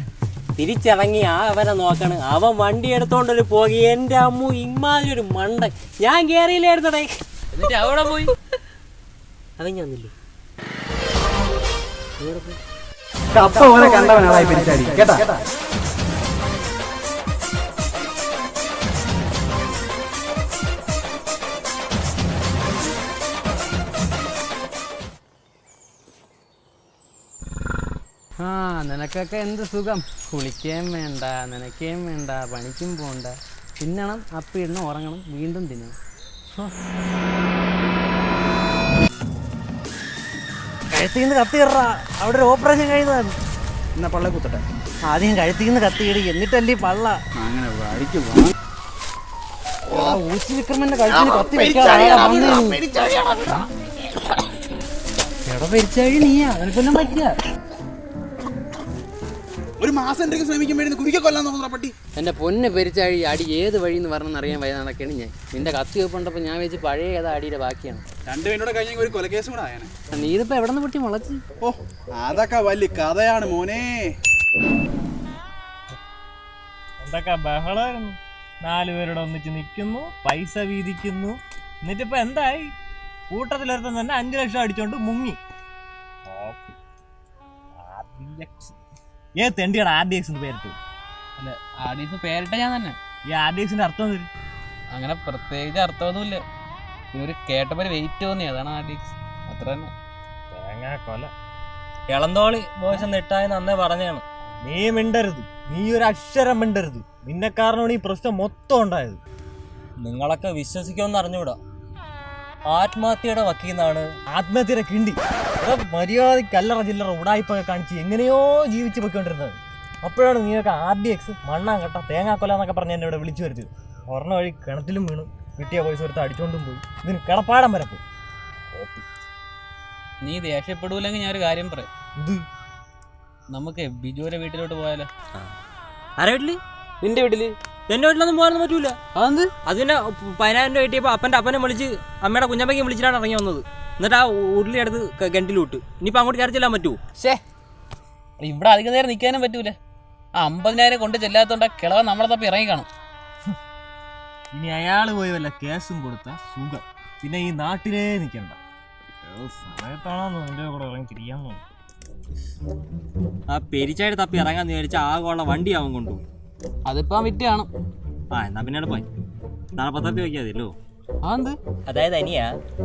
A: തിരിച്ചിറങ്ങി അവനെ നോക്കണം, അവൻ വണ്ടി എടുത്തോണ്ടൊരു പോകി. എൻ്റെ അമ്മു ഇമാതിരി ഒരു മണ്ടൻ. ഞാൻ കയറിയില്ലായിരുന്നടേ.
E: എന്നിട്ട് അവിടെ പോയി
A: അവൻ ഞാൻ വന്നില്ലേ?
D: കണ്ടവനാളായി പെരിച്ചാടി കേട്ടാ.
E: നിനക്കൊക്കെ എന്ത് സുഖം. കുളിക്കുകയും വേണ്ട, നനയ്ക്കുകയും വേണ്ട, പണിക്കും പോണ്ട, തിന്നണം, അപ്പിടണം, ഉറങ്ങണം, വീണ്ടും തിന്നണം.
A: കഴുത്തിന്ന് കത്തി കയറാ, അവിടെ ഒരു ഓപ്പറേഷൻ കഴിയുന്നതാണ്.
D: എന്നാ പള്ള കുത്തട്ടെ.
A: ആദ്യം കഴുത്തിന്ന് കത്തി ഇടി, എന്നിട്ടല്ലേ പള്ള.
D: അങ്ങനെ വഴിക്ക്
A: ഊച്ചി വിക്രമന്റെ കഴുത്തിന് കത്തി വെക്കാതെ പെരിച്ചാഴി നീയാ, നിനക്കൊന്നും പറ്റില്ല.
D: ഒരു മാസം ശ്രമിക്കാൻ വേണ്ടി കുവിക്ക കൊല്ലാൻ നോക്കുന്ന പട്ടി.
E: എൻ്റെ പൊന്ന് പെരിച്ചാഴി, അടി ഏത് വഴിയെന്ന് പറഞ്ഞെന്ന് അറിയാൻ വയ്യ നടക്കാണ് ഞാൻ. നിന്റെ കത്തി വെപ്പുണ്ടപ്പോൾ ഞാൻ വെച്ച് പഴയ ഏതാ അടിയുടെ ബാക്കിയാണ്.
D: 2 മിനിറ്റോടെ കഴിഞ്ഞ ഒരു കൊലക്കേസും കൂടെ ആയാണ്.
E: നീ ഇതിപ്പോൾ എവിടെ നിന്ന് പൊട്ടി മുളച്ച്?
D: ഓ അതൊക്കെ വലിയ കഥയാണ് മോനെ.
A: എന്തൊക്കെ ബഹളമായിരുന്നു. 4 പേരുടെ ഒന്നിച്ച് നിൽക്കുന്നു, പൈസ വീതിക്കുന്നു. എന്നിട്ടിപ്പോ എന്തായി? കൂട്ടത്തിലൊരുത്തൻ തന്നെ 5 ലക്ഷം അടിച്ചോണ്ട് മുങ്ങി. തെണ്ടിയാണ് RDX പേരിട്ട്.
E: അല്ല, ആർഡിഎക്സ് പേരിട്ട ഞാൻ തന്നെ.
A: ഈ RDXന്റെ അർത്ഥം തരും.
E: അങ്ങനെ പ്രത്യേകിച്ച് അർത്ഥമൊന്നുമില്ല. ഒരു കേട്ടപ്പോൾ വെയിറ്റ് തോന്നി, അതാണ് RDX. അത്ര തന്നെ.
A: തേങ്ങാ കൊല. ഇളന്തോളി മോശം നെട്ടായെന്ന് അന്നേ പറഞ്ഞാണ്. നീ മിണ്ടരുത്, നീ ഒരു അക്ഷരം മിണ്ടരുത്. നിന്നെ കാരണമാണ് ഈ പ്രശ്നം മൊത്തം ഉണ്ടായത്. നിങ്ങളൊക്കെ വിശ്വസിക്കുമെന്ന് അറിഞ്ഞൂടാ. ആത്മഹത്യയുടെ വക്കീന്നാണ് ആത്മഹത്യയുടെ കിണ്ടി. മര്യാദയ്ക്ക് അല്ലറ ചില്ലറ ഉടായ്പൊക്കെ കാണിച്ച് എങ്ങനെയോ ജീവിച്ച് പോയിക്കൊണ്ടിരുന്നത്. അപ്പോഴാണ് നീയൊക്കെ RDX മണ്ണാങ്കട്ട തേങ്ങാക്കൊല എന്നൊക്കെ പറഞ്ഞ് എന്നെ ഇവിടെ വിളിച്ചു വരുത്തിയത്. ഒരെണ്ണ വഴി കിണറ്റിലും വീണു, കിട്ടിയ പൈസ എടുത്ത് അടിച്ചോണ്ടും പോയി. ഇതിന് കിടപ്പാടം വരെ പോയി.
E: നീ ദേഷ്യപ്പെടൂല്ലെങ്കിൽ ഞാനൊരു കാര്യം പറയാം.
A: ഇത്
E: നമുക്ക് ബിജുവിന്റെ വീട്ടിലോട്ട് പോയാലോ?
A: ആരാ വീട്ടില്? നിന്റെ വീട്ടില്? എന്റെ വീട്ടിലൊന്നും പോകാനൊന്നും പറ്റൂല.
E: അതെന്ത്?
A: അതിന് 10,000 രൂപ കിട്ടിയപ്പോൾ അപ്പനെ വിളിച്ച് അമ്മയുടെ കുഞ്ഞമ്മയ്ക്ക് വിളിച്ചിട്ടാണ് ഇറങ്ങി വന്നത്. എന്നിട്ട് ആ ഉരുളി എടുത്ത് കിണറ്റിലിട്ട്. ഇനിയിപ്പോൾ അങ്ങോട്ട് കയറി ചെല്ലാൻ പറ്റുമോ?
E: ഇവിടെ അധികം നേരം നിൽക്കാനും പറ്റൂല. ആ 50,000 കൊണ്ട് ചെല്ലാത്തോണ്ട് കിളവൻ നമ്മളെ തപ്പി ഇറങ്ങി കാണും.
A: ഇനി അയാൾ പോയി വല്ല കേസും കൊടുത്ത സുഖം. പിന്നെ ഈ നാട്ടിലേ നിൽക്കണ്ട. സമയത്താണോ എൻ്റെ കൂടെ ഇറങ്ങി തിരിയാൻ തോന്നുന്നു. ആ പെരിച്ചായിട്ട് തപ്പി ഇറങ്ങാന്ന് വിചാരിച്ചാൽ ആകെയുള്ള വണ്ടി അവൻ കൊണ്ടുപോയി.
E: അതിപ്പോ വിറ്റ് കാണും.
A: എന്നാ പിന്നെ പോയി നാളെ 10 രൂപ വയ്ക്കാതെ അല്ലോ.
G: അതായത് അനിയ,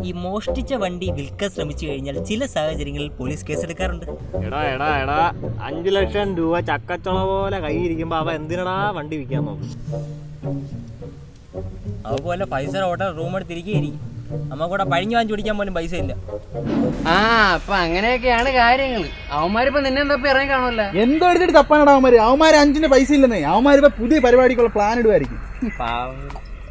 G: ഈ മോഷ്ടിച്ച വണ്ടി വിൽക്കാൻ ശ്രമിച്ചു കഴിഞ്ഞാൽ ചില സാഹചര്യങ്ങളിൽ പോലീസ് കേസെടുക്കാറുണ്ട്.
A: എടാ 5 ലക്ഷം രൂപ ചക്കച്ചുള പോലെ കൈയിരിക്കുമ്പോ അവ എന്തിനടാ വണ്ടി വിൽക്കാൻ നോക്കും?
G: അതുപോലെ പൈസ ഹോട്ടൽ റൂം എടുത്തിരിക്കുകയായിരിക്കും. നമുക്കൂടെ പഴിഞ്ഞു വാങ്ങിച്ചു പിടിക്കാൻ പോലും പൈസ ഇല്ല.
E: ആ അപ്പൊ അങ്ങനെയൊക്കെയാണ് കാര്യങ്ങൾ. അവന്മാരിപ്പോ നിന്നെ തപ്പി ഇറങ്ങി കാണുമല്ലോ.
D: എന്തോ എടുത്തിട്ട് തപ്പാനാണ് അവന്മാര് 5 പൈസ ഇല്ലെന്നേ. അവന്മാരിപ്പോ പുതിയ പരിപാടിക്കുള്ള പ്ലാൻ ഇടുമായിരിക്കും.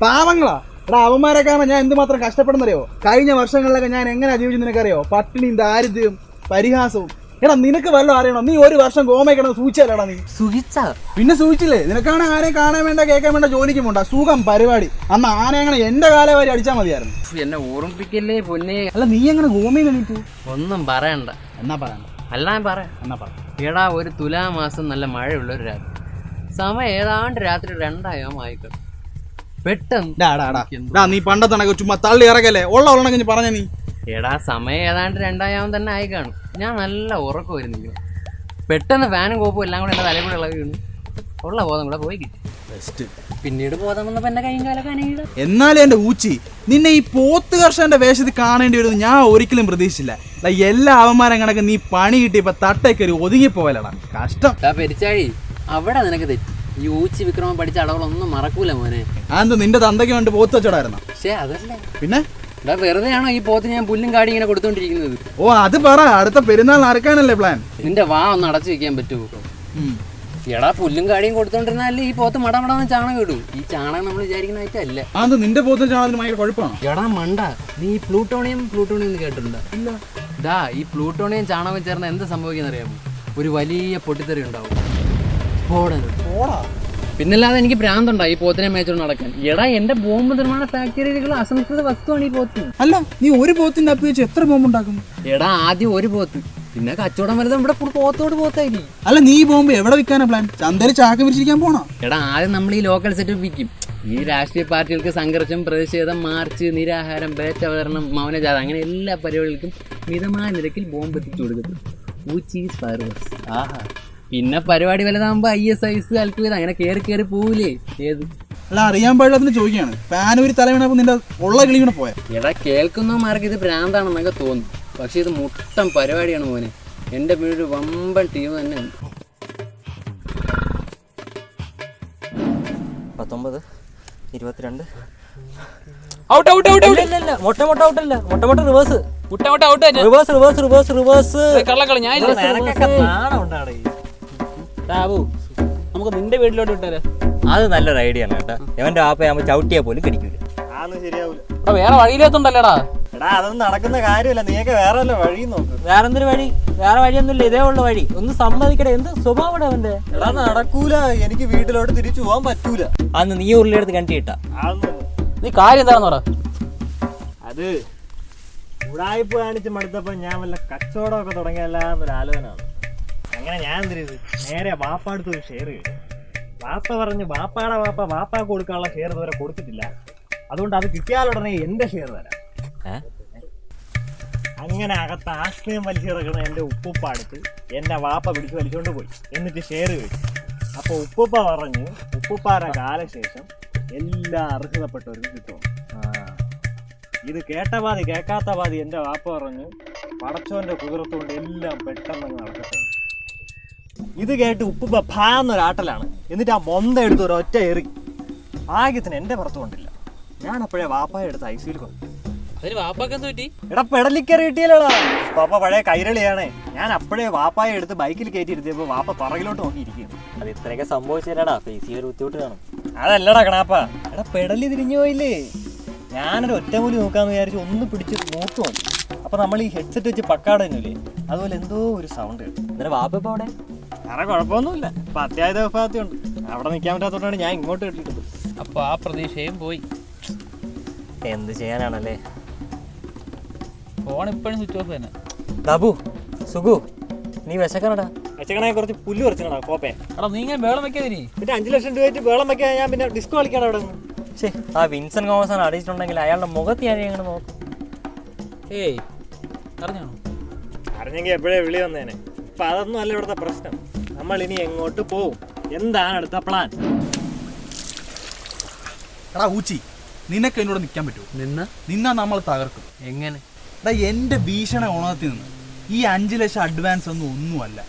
D: പാവങ്ങളാ എടാ. അവന്മാരൊക്കെ ഞാൻ എന്തുമാത്രം കഷ്ടപ്പെടുന്നറിയോ? കഴിഞ്ഞ വർഷങ്ങളിലൊക്കെ ഞാൻ എങ്ങനെ ജീവിച്ചു നിനക്കറിയോ? പട്ടിണിയും ദാരിദ്ര്യവും പരിഹാസവും. എടാ നിനക്ക് വല്ലതും അറിയണോ? നീ ഒരു വർഷം കോമ കിടന്ന് സൂചിച്ചല്ലേടാ നീ? പിന്നെ സൂചിച്ചില്ലേ? നിനക്കാണ് ആരെയും കാണാൻ വേണ്ട കേൾക്കാൻ വേണ്ട ജോലിക്കും പോണ്ട, സുഖം പരിപാടി. അന്ന് ആനയങ്ങനെ എന്റെ കാലം വരെ അടിച്ചാൽ മതിയായിരുന്നു.
E: എന്നെ ഓർമ്മിപ്പിക്കല്ലേ പൊന്നെ.
D: അല്ല നീ എങ്ങനെ കോമയും കണിട്ടു?
E: ഒന്നും പറയണ്ട.
D: എന്നാ പറയണ്ട.
E: അല്ല ഞാൻ പറയാം.
D: എന്നാ പറ.
E: എടാ ഒരു തുലാമാസം നല്ല മഴയുള്ള ഒരു രാത്രി, സമയം ഏതാണ്ട് രാത്രി 2 പെട്ടെന്ന്
D: നീ പണ്ടത്തണക്ക് ചുമ്മാ തള്ളി ഇറക്കല്ലേ. ഉള്ള പറഞ്ഞ നീ.
E: എടാ സമയം ഏതാണ്ട് 2 തന്നെ ആയി കാണും. ഞാൻ നല്ല ഉറക്കം വരുന്നില്ല. പെട്ടെന്ന് ഫാനും കോപ്പും എല്ലാം കൂടെ എന്റെ തലയിൽ കൂടെ ഇളകി വീണു. ഉള്ള ബോധം കൂടെ പോയി കിട്ടി. പിന്നീട് ബോധം വന്നപ്പോ എന്റെ കൈയും കാലൊക്കെ അനങ്ങിയിട.
D: എന്നാലും എന്റെ ഊച്ചി, നിന്നെ ഈ പോത്ത് കർഷകന്റെ വേഷത്തിൽ കാണേണ്ടി വരുന്നത് ഞാൻ ഒരിക്കലും പ്രതീക്ഷിച്ചില്ല. എല്ലാ അവന്മാരും കണക്ക് നീ പണി കിട്ടിയപ്പോ തട്ടേക്കറി ഒതുങ്ങിപ്പോവലടാ. കഷ്ടം.
E: പെരിച്ചാഴി, അവിടെ നിനക്ക് തെറ്റി. ഈ ഊച്ചി വിക്രമം പഠിച്ച അളവുകളൊന്നും മറക്കൂല മോനെ.
D: അതെന്താ നിന്റെ തന്തയ്ക്ക് വേണ്ടി പോത്ത് വെച്ചോടായിരുന്ന?
E: പക്ഷേ അതല്ലേ.
D: പിന്നെ
E: വെറുതെയാണോ ഈ പോത്തിന് ഞാൻ പുല്ലും കാടി ഇങ്ങനെ കൊടുത്തോണ്ടിരിക്കുന്നത്?
D: ഓ അത് പറ. അടുത്ത പെരുന്നാൾ നടക്കാനല്ലേ പ്ലാൻ?
E: നിന്റെ വാ ഒന്ന് അടച്ചു വെക്കാൻ പറ്റുമോ? എടാ പുല്ലും കാടിയും കൊടുത്തോണ്ടിരുന്നാലേ ഈ പോത്ത് മടമടാന്ന് ചാണകം ഇടൂ. ഈ ചാണകം നമ്മൾ വിചാരിക്കുന്ന ആയിട്ടല്ല.
D: അത് നിന്റെ പോത്തിന് ചാണകത്തിന് ഭയങ്കര കുഴപ്പമാണ്.
E: എടാ മണ്ട, നീ പ്ലൂട്ടോണിയം എന്ന് കേട്ടിട്ടുണ്ടോ? ഇല്ല. ദാ ഈ പ്ലൂട്ടോണിയം ചാണകം ചേർന്ന് എന്ത് സംഭവിക്കുന്ന അറിയാമോ? ഒരു വലിയ പൊട്ടിത്തെറി ഉണ്ടാവും. പിന്നല്ലാതെ എനിക്ക് ഭ്രാന്തുണ്ടായി ഈ പോത്തിനെ മേച്ചോണ്ട് നടക്കാൻ. എടാ എന്റെ ബോംബ് നിർമ്മാണ ഫാക്ടറികൾ അസംസ്കൃത വസ്തുവാണ് ഈ പോത്ത്.
D: അല്ല നീ ഒരു പോത്തിന്റെ അപ്പ് വെച്ച് എത്ര ബോംബ് ഉണ്ടാക്കും?
E: എടാ ആദ്യം ഒരു പോത്ത്, പിന്നെ കച്ചവടം വരുന്നത് ഇവിടെ പോത്തോട് പോത്തായിരിക്കും.
D: അല്ല നീ ബോംബ് എവിടെ വിൽക്കാനാ പ്ലാൻ? ചന്തയിൽ ചാക്ക് വിരിച്ചിരിക്കാൻ പോണോ?
E: എടാ ആദ്യം നമ്മൾ ഈ ലോക്കൽ സെറ്റപ്പ് വിൽക്കും. ഈ രാഷ്ട്രീയ പാർട്ടികൾക്ക് സംഘർഷം, പ്രതിഷേധം, മാർച്ച്, നിരാഹാരം, ബേറ്റവതരണം, മൗനജാഥ, അങ്ങനെ എല്ലാ പരിപാടികൾക്കും മിതമായ നിരക്കിൽ ബോംബ് എത്തിച്ചു കൊടുക്കും. ആഹാ. പിന്നെ പരിപാടി വലുതാകുമ്പോ ISIS അൽക്കുവേദ അങ്ങനെ കയറി പോവില്ലേ? ഏത്
D: അല്ല അറിയാൻ പാടില്ലാത്തിന് ചോദിക്കുകയാണ്. ഫാൻ ഒരു തലവീണപ്പോ നിന്റെ ഉള്ള കിളി കൂടെ പോയ.
E: എടാ കേൾക്കുന്നവന്മാർക്ക് ഇത് ഭ്രാന്താണെന്നൊക്കെ തോന്നും, പക്ഷെ ഇത് മുട്ടം പരിപാടിയാണ് മോനെ. എന്റെ വീട് വമ്പൻ ടീം തന്നെയാണ്.
G: 19, 22.
C: Out out out out.
G: ഇല്ല മൊട്ട ഔട്ടല്ല. മൊട്ട റിവേഴ്സ്. റിവേഴ്സ്.
C: കള്ളക്കളി ഞാൻ
G: നാണമുണ്ടാണ്.
C: നമുക്ക് നിന്റെ വീട്ടിലോട്ട് വിട്ടാലേ?
G: അത് നല്ലൊരു ഐഡിയ ആണ് കേട്ടാ. എവന്റെ ആപ്പയാകുമ്പോ ചവിട്ടിയാ പോലും കടിക്കൂല.
C: ശരിയാവൂല. വേറെ വഴിയിലെത്തുണ്ടല്ലേടാ.
G: എടാ അതൊന്നും നടക്കുന്ന കാര്യമല്ല. നീയൊക്കെ വേറെ വഴി നോക്ക്. വേറെന്തൊരു വഴി? വേറെ വഴിയൊന്നുമില്ല, ഇതേ ഉള്ള വഴി. ഒന്ന് സമ്മതിക്കടേ. എന്ത് സ്വഭാവം അവന്റെ? എടാ നടക്കൂല. എനിക്ക് വീട്ടിലോട്ട് തിരിച്ചു പോകാൻ പറ്റൂല. അന്ന് നീ ഉള്ളിലെടുത്ത് കണ്ടിട്ടാ.
C: നീ കാര്യം എന്താണെന്ന് പറ.
A: അത് ഉടായ്പ കാണിച്ച് മടുത്തപ്പോ ഞാൻ വല്ല കച്ചവടമൊക്കെ തുടങ്ങിയല്ലാന്നൊരു ആലോചനയാണ്. അങ്ങനെ ഞാൻ എന്തിനത് നേരെ വാപ്പാടുത്ത് ഒരു ഷെയർ കിട്ടി. വാപ്പ പറഞ്ഞ് വാപ്പാക്ക് കൊടുക്കാനുള്ള ഷെയർ ഇതുവരെ കൊടുത്തിട്ടില്ല. അതുകൊണ്ട് അത് കിട്ടിയാലുടനെ എന്റെ ഷെയർ തരാം. അങ്ങനെ അകത്ത് ആശ്രയം വലിച്ചെടുക്കണ എന്റെ ഉപ്പുപ്പ അടുത്ത് എന്റെ വാപ്പ പിടിച്ച് വലിച്ചുകൊണ്ട് പോയി. എന്നിട്ട് ഷെയർ കഴിച്ചു. അപ്പൊ ഉപ്പുപ്പ പറഞ്ഞു ഉപ്പുപ്പാരുടെ കാലശേഷം എല്ലാ അർഹതപ്പെട്ടവർക്കും കിട്ടും. ഇത് കേട്ട പാതി കേൾക്കാത്ത പാതി എന്റെ വാപ്പ പറഞ്ഞു പടച്ചോന്റെ കുതിരത്തുകൊണ്ട് എല്ലാം പെട്ടെന്ന് നടക്കട്ടെ. ഇത് കേട്ട് ഉപ്പുപ്പ ഭാന്നൊരാട്ടലാണ്. എന്നിട്ട് ആ മൊന്ത എടുത്ത് ഒരൊറ്റ എറി. ഭാഗ്യത്തിന് എന്റെ പുറത്തു കൊണ്ടില്ല. ഞാൻ അപ്പോഴേ വാപ്പായ എടുത്ത് ICUയിൽ കൊണ്ടു.
C: അതിന് വാപ്പാക്ക് എന്ത് പറ്റി?
A: എടാ പെടലിക്കറി കിട്ടിയല്ലോടാ. പാപ്പ പഴയ കൈരളിയാണേ. ഞാൻ അപ്പോഴേ വാപ്പായ എടുത്ത് ബൈക്കിൽ കയറ്റി ഇരുത്തിയപ്പോ വാപ്പ പുറകിലോട്ട് നോക്കിയിരിക്കുന്നു. അത് ഇത്രയൊക്കെ സംഭവിച്ചില്ലടാ. ഫേസിയൊരു ബുദ്ധിമുട്ട് കാണും. അതല്ലടാ കണാപ്പ. എടാ പെടലി തിരിഞ്ഞു പോയില്ലേ. ഞാനൊരു ഒറ്റമൂലി നോക്കാന്ന് വിചാരിച്ച് ഒന്ന് പിടിച്ച് നോക്കി നോക്കി. അപ്പൊ നമ്മൾ ഈ ഹെഡ്സെറ്റ് വെച്ച് പക്കാട് തന്നെയല്ലേ, അതുപോലെ എന്തോ ഒരു സൗണ്ട് കേട്ടു. എന്നിട്ട് വാപ്പ ഇപ്പൊ അവിടെ? വേറെ കുഴപ്പമൊന്നുമില്ല. ഇപ്പൊ അത്യാവശ്യ വിഭാഗത്തിയുണ്ട്. അവിടെ നിൽക്കാൻ പറ്റാത്തതുകൊണ്ടാണ് ഞാൻ ഇങ്ങോട്ട് കേട്ടിട്ടത്.
C: അപ്പൊ ആ പ്രതീക്ഷയും പോയി.
A: എന്ത് ചെയ്യാനാണല്ലേ.
C: ഫോൺ ഇപ്പോഴും സ്വിച്ച് ഓഫ് തന്നെ.
A: ബാബു സുഖു നീ വിശക്കണടാ. വിശക്കണേ കുറച്ച് പുല്ല് പറിച്ചണടാ കോപ്പേ.
C: എടാ നീ ഇങ്ങനെ വേളം വെക്കാതിരി.
A: പിന്നെ 5 ലക്ഷം രൂപ വെച്ച് വേളം വെക്കാൻ ഞാൻ പിന്നെ ഡിസ്കോ കളിക്കണം അവിടെ നിന്ന്. ശരി ആ വിൻസെന്റ് തോമസ് അടിച്ചിട്ടുണ്ടെങ്കിൽ അയാളുടെ മുഖത്ത് ഞാൻ എങ്ങനെ നോക്കും?
C: ഏയ് അറിഞ്ഞാണോ?
A: അറിഞ്ഞെങ്കിൽ എപ്പോഴേ വിളി വന്നേനെ. ഇപ്പൊ അതൊന്നും അല്ല ഇവിടുത്തെ പ്രശ്നം. നമ്മൾ ഇനി എങ്ങോട്ട് പോവും? എന്താണ് അടുത്ത പ്ലാൻ?
D: എടാ ഊച്ചി, നിനക്ക് എന്നോട് നിൽക്കാൻ പറ്റുമോ? നിന്നാ നമ്മൾ തകർക്കും.
E: എങ്ങനെ?
D: എടാ എന്റെ ഭീഷണ ഓണത്തിൽ നിന്ന് ഈ 5 ലക്ഷം അഡ്വാൻസ് ഒന്നുമല്ല.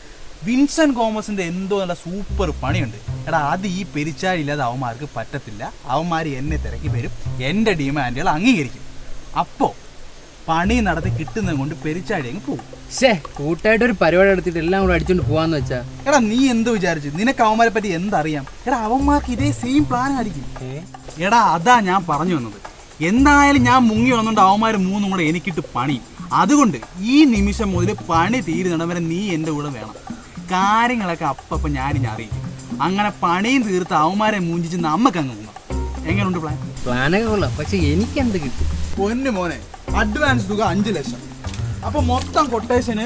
D: വിൻസെന്റ് തോമസിന്റെ എന്തോ നല്ല സൂപ്പർ പണിയുണ്ട്. എടാ അത് ഈ പെരിച്ചാഴി ഇല്ലാതെ അവന്മാർക്ക് പറ്റത്തില്ല. അവന്മാർ എന്നെ തിരക്കി വരും, എൻ്റെ ഡിമാൻഡുകൾ അംഗീകരിക്കും. അപ്പോൾ പണി നടത്തി കിട്ടുന്നത് കൊണ്ട് പെരിച്ചാഴി അങ്ങ് പോകും.
E: കൂട്ടായിട്ട് ഒരു പരിപാടി എടുത്തിട്ട് എല്ലാം കൂടെ അടിച്ചോണ്ട് പോവാന്ന് വെച്ചാ
D: എടാ നീ എന്ത് വിചാരിച്ചു? നിനക്ക് അവന്മാരെ പറ്റി എന്തറിയാം? എടാ അവന്മാർക്ക് ഇതേ സെയിം പ്ലാൻ ആയിരിക്കും. എടാ അതാ ഞാൻ പറഞ്ഞു വന്നത്. എന്തായാലും ഞാൻ മുങ്ങി വന്നുകൊണ്ട് അവന്മാർ മൂന്നും കൂടെ എനിക്കിട്ട് പണി. അതുകൊണ്ട് ഈ നിമിഷം മുതൽ പണി തീരുന്നിടവരെ നീ എൻ്റെ കൂടെ വേണം. കാര്യങ്ങളൊക്കെ അപ്പം ഞാനിനി അറിയിക്കും. അങ്ങനെ പണിയും തീർത്ത് അവന്മാരെ മൂഞ്ചിച്ച് നമ്മക്കങ്ങ് പോകാം. എങ്ങനെയുണ്ട് പ്ലാൻ?
E: പ്ലാനൊക്കെ കൊള്ളാം, പക്ഷെ എനിക്ക് എന്ത് കിട്ടും?
D: പൊന്നു മോനെ, അഡ്വാൻസ് തുക 5 ലക്ഷം. അപ്പോൾ മൊത്തം കൊട്ടേഷന്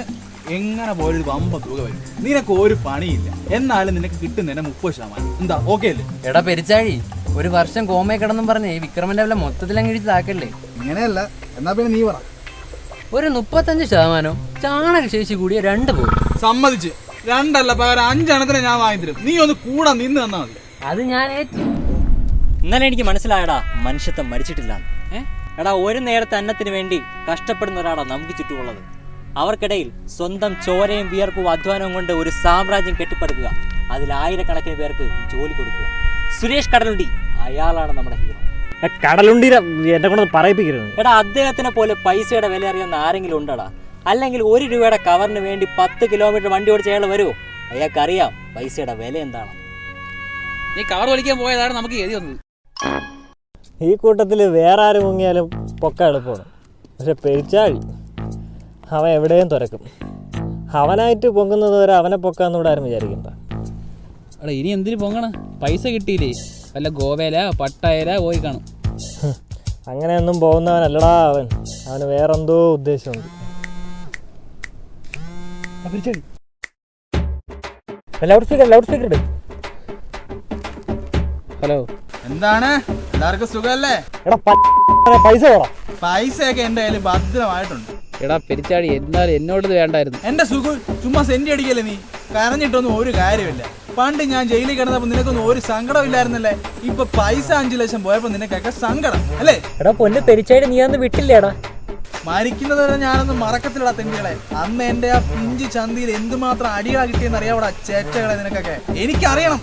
D: എങ്ങനെ പോയൊരു വമ്പ തുക വരും. നിനക്ക് ഒരു പണിയില്ല, എന്നാലും നിനക്ക് കിട്ടുന്നതിന് 30%. എന്താ ഓക്കെ അല്ലേ?
E: എടാ പെരിച്ചാഴി, ഒരു വർഷം കോമയെ കിടന്നും പറഞ്ഞേ ഈ വിക്രമന്റെ വല്ല മൊത്തത്തിൽ അങ്ങ് ഇതാക്കല്ലേ.
D: ഇങ്ങനെയല്ല, എന്നാ പിന്നെ നീ പറ.
E: ഒരു 35% ചാണകശേഷി കൂടിയ 2 പോയി.
D: സമ്മതിച്ച്. 2 അല്ല, പകരം 5 എണ്ണത്തിന് ഞാൻ വാങ്ങി തരും. നീ ഒന്ന് കൂടെ നിന്ന് തന്നാ മതി.
E: അത് ഞാൻ
G: ഇന്നലെ എനിക്ക് മനസ്സിലായടാ മനുഷ്യത്വം മരിച്ചിട്ടില്ല. എടാ ഒരു നേരത്തെ അന്നത്തിന് വേണ്ടി കഷ്ടപ്പെടുന്ന ഒരാളാണ് നമുക്ക് ചുറ്റുമുള്ളത്. അവർക്കിടയിൽ സ്വന്തം ചോരയും വിയർപ്പും അധ്വാനവും കൊണ്ട് ഒരു സാമ്രാജ്യം കെട്ടിപ്പടുക്കുക, അതിൽ 1000കണക്കിന് പേർക്ക് ജോലി കൊടുക്കുക. സുരേഷ് കടലുണ്ടി അയാളാണ് നമ്മുടെ ഹീറോ.
A: കടലുണ്ടി എന്നെ കൊണ്ട് പറയിപ്പിക്കരുത്.
G: എടാ അദ്ദേഹത്തിനെ പോലെ പൈസയുടെ വില അറിയാവുന്ന ആരെങ്കിലും ഉണ്ടടാ? അല്ലെങ്കിൽ 1 രൂപയുടെ കവറിന് വേണ്ടി 10 കിലോമീറ്റർ വണ്ടി ഓടിച്ച് അയാൾ വരുമോ? അയാൾക്കറിയാം പൈസയുടെ വില എന്താണ്.
C: നീ കവർ വലിക്കാൻ പോയതാണ് നമുക്ക് എഴുതി വന്നത്.
A: ഈ കൂട്ടത്തിൽ വേറെ ആര് മുങ്ങിയാലും പൊക്ക എളുപ്പമാണ്. പക്ഷെ പെരിച്ചാഴി അവൻ എവിടെയും തുരക്കും. അവനായിട്ട് പൊങ്ങുന്നത് വരെ അവനെ പൊക്കാന്നൂടെ ആരും വിചാരിക്കണ്ട.
C: എടാ ഇനി എന്തിനു പൊങ്ങണം? പൈസ കിട്ടിയില്ലേ? വല്ല ഗോവയില പട്ടായല പോയി കാണും.
A: അങ്ങനെയൊന്നും പോകുന്നവനല്ലടാ അവൻ. അവന് വേറെന്തോ ഉദ്ദേശമുണ്ട്. ലൗഡ് സ്പീക്കർ ഇട്.
C: ഹലോ,
D: എന്താണ്? എല്ലാവർക്കും സുഖമല്ലേ?
A: എടാ പൈസ പോടാ.
D: പൈസയൊക്കെ എൻ്റെ കയ്യിൽ ഭദ്രമായിട്ടുണ്ട്.
C: എടാ പെരിച്ചാഴി, എന്നാലും എന്നോട് വേണ്ടായിരുന്നു.
D: എൻ്റെ സുഖം ചുമ്മാ സെന്റ് അടിക്കല്ലേ നീ? കരഞ്ഞിട്ടൊന്നും ഒരു കാര്യമില്ല. പണ്ട് ഞാൻ ജയിലിൽ കിടന്നപ്പോൾ നിനക്കൊന്നും ഒരു സങ്കടം ഇല്ലായിരുന്നല്ലേ? ഇപ്പൊ പൈസ 5 ലക്ഷം പോയപ്പോ നിനക്കൊക്കെ സങ്കടം അല്ലേ?
A: എടാ പൊന്ന് പെരിച്ചാഴി, നീ അന്ന് വിട്ടില്ലേടാ?
D: മരിക്കുന്നത് വരെ ഞാനൊന്നും മറക്കത്തില്ലടാ തെണ്ടികളെ. അന്ന് എൻ്റെ ആ പിഞ്ച് ചന്തിയിൽ എന്തുമാത്രം അടികളാ കിട്ടിയെന്ന് അറിയാവടാ ചേച്ചകളെ നിനക്കൊക്കെ. എനിക്കറിയണം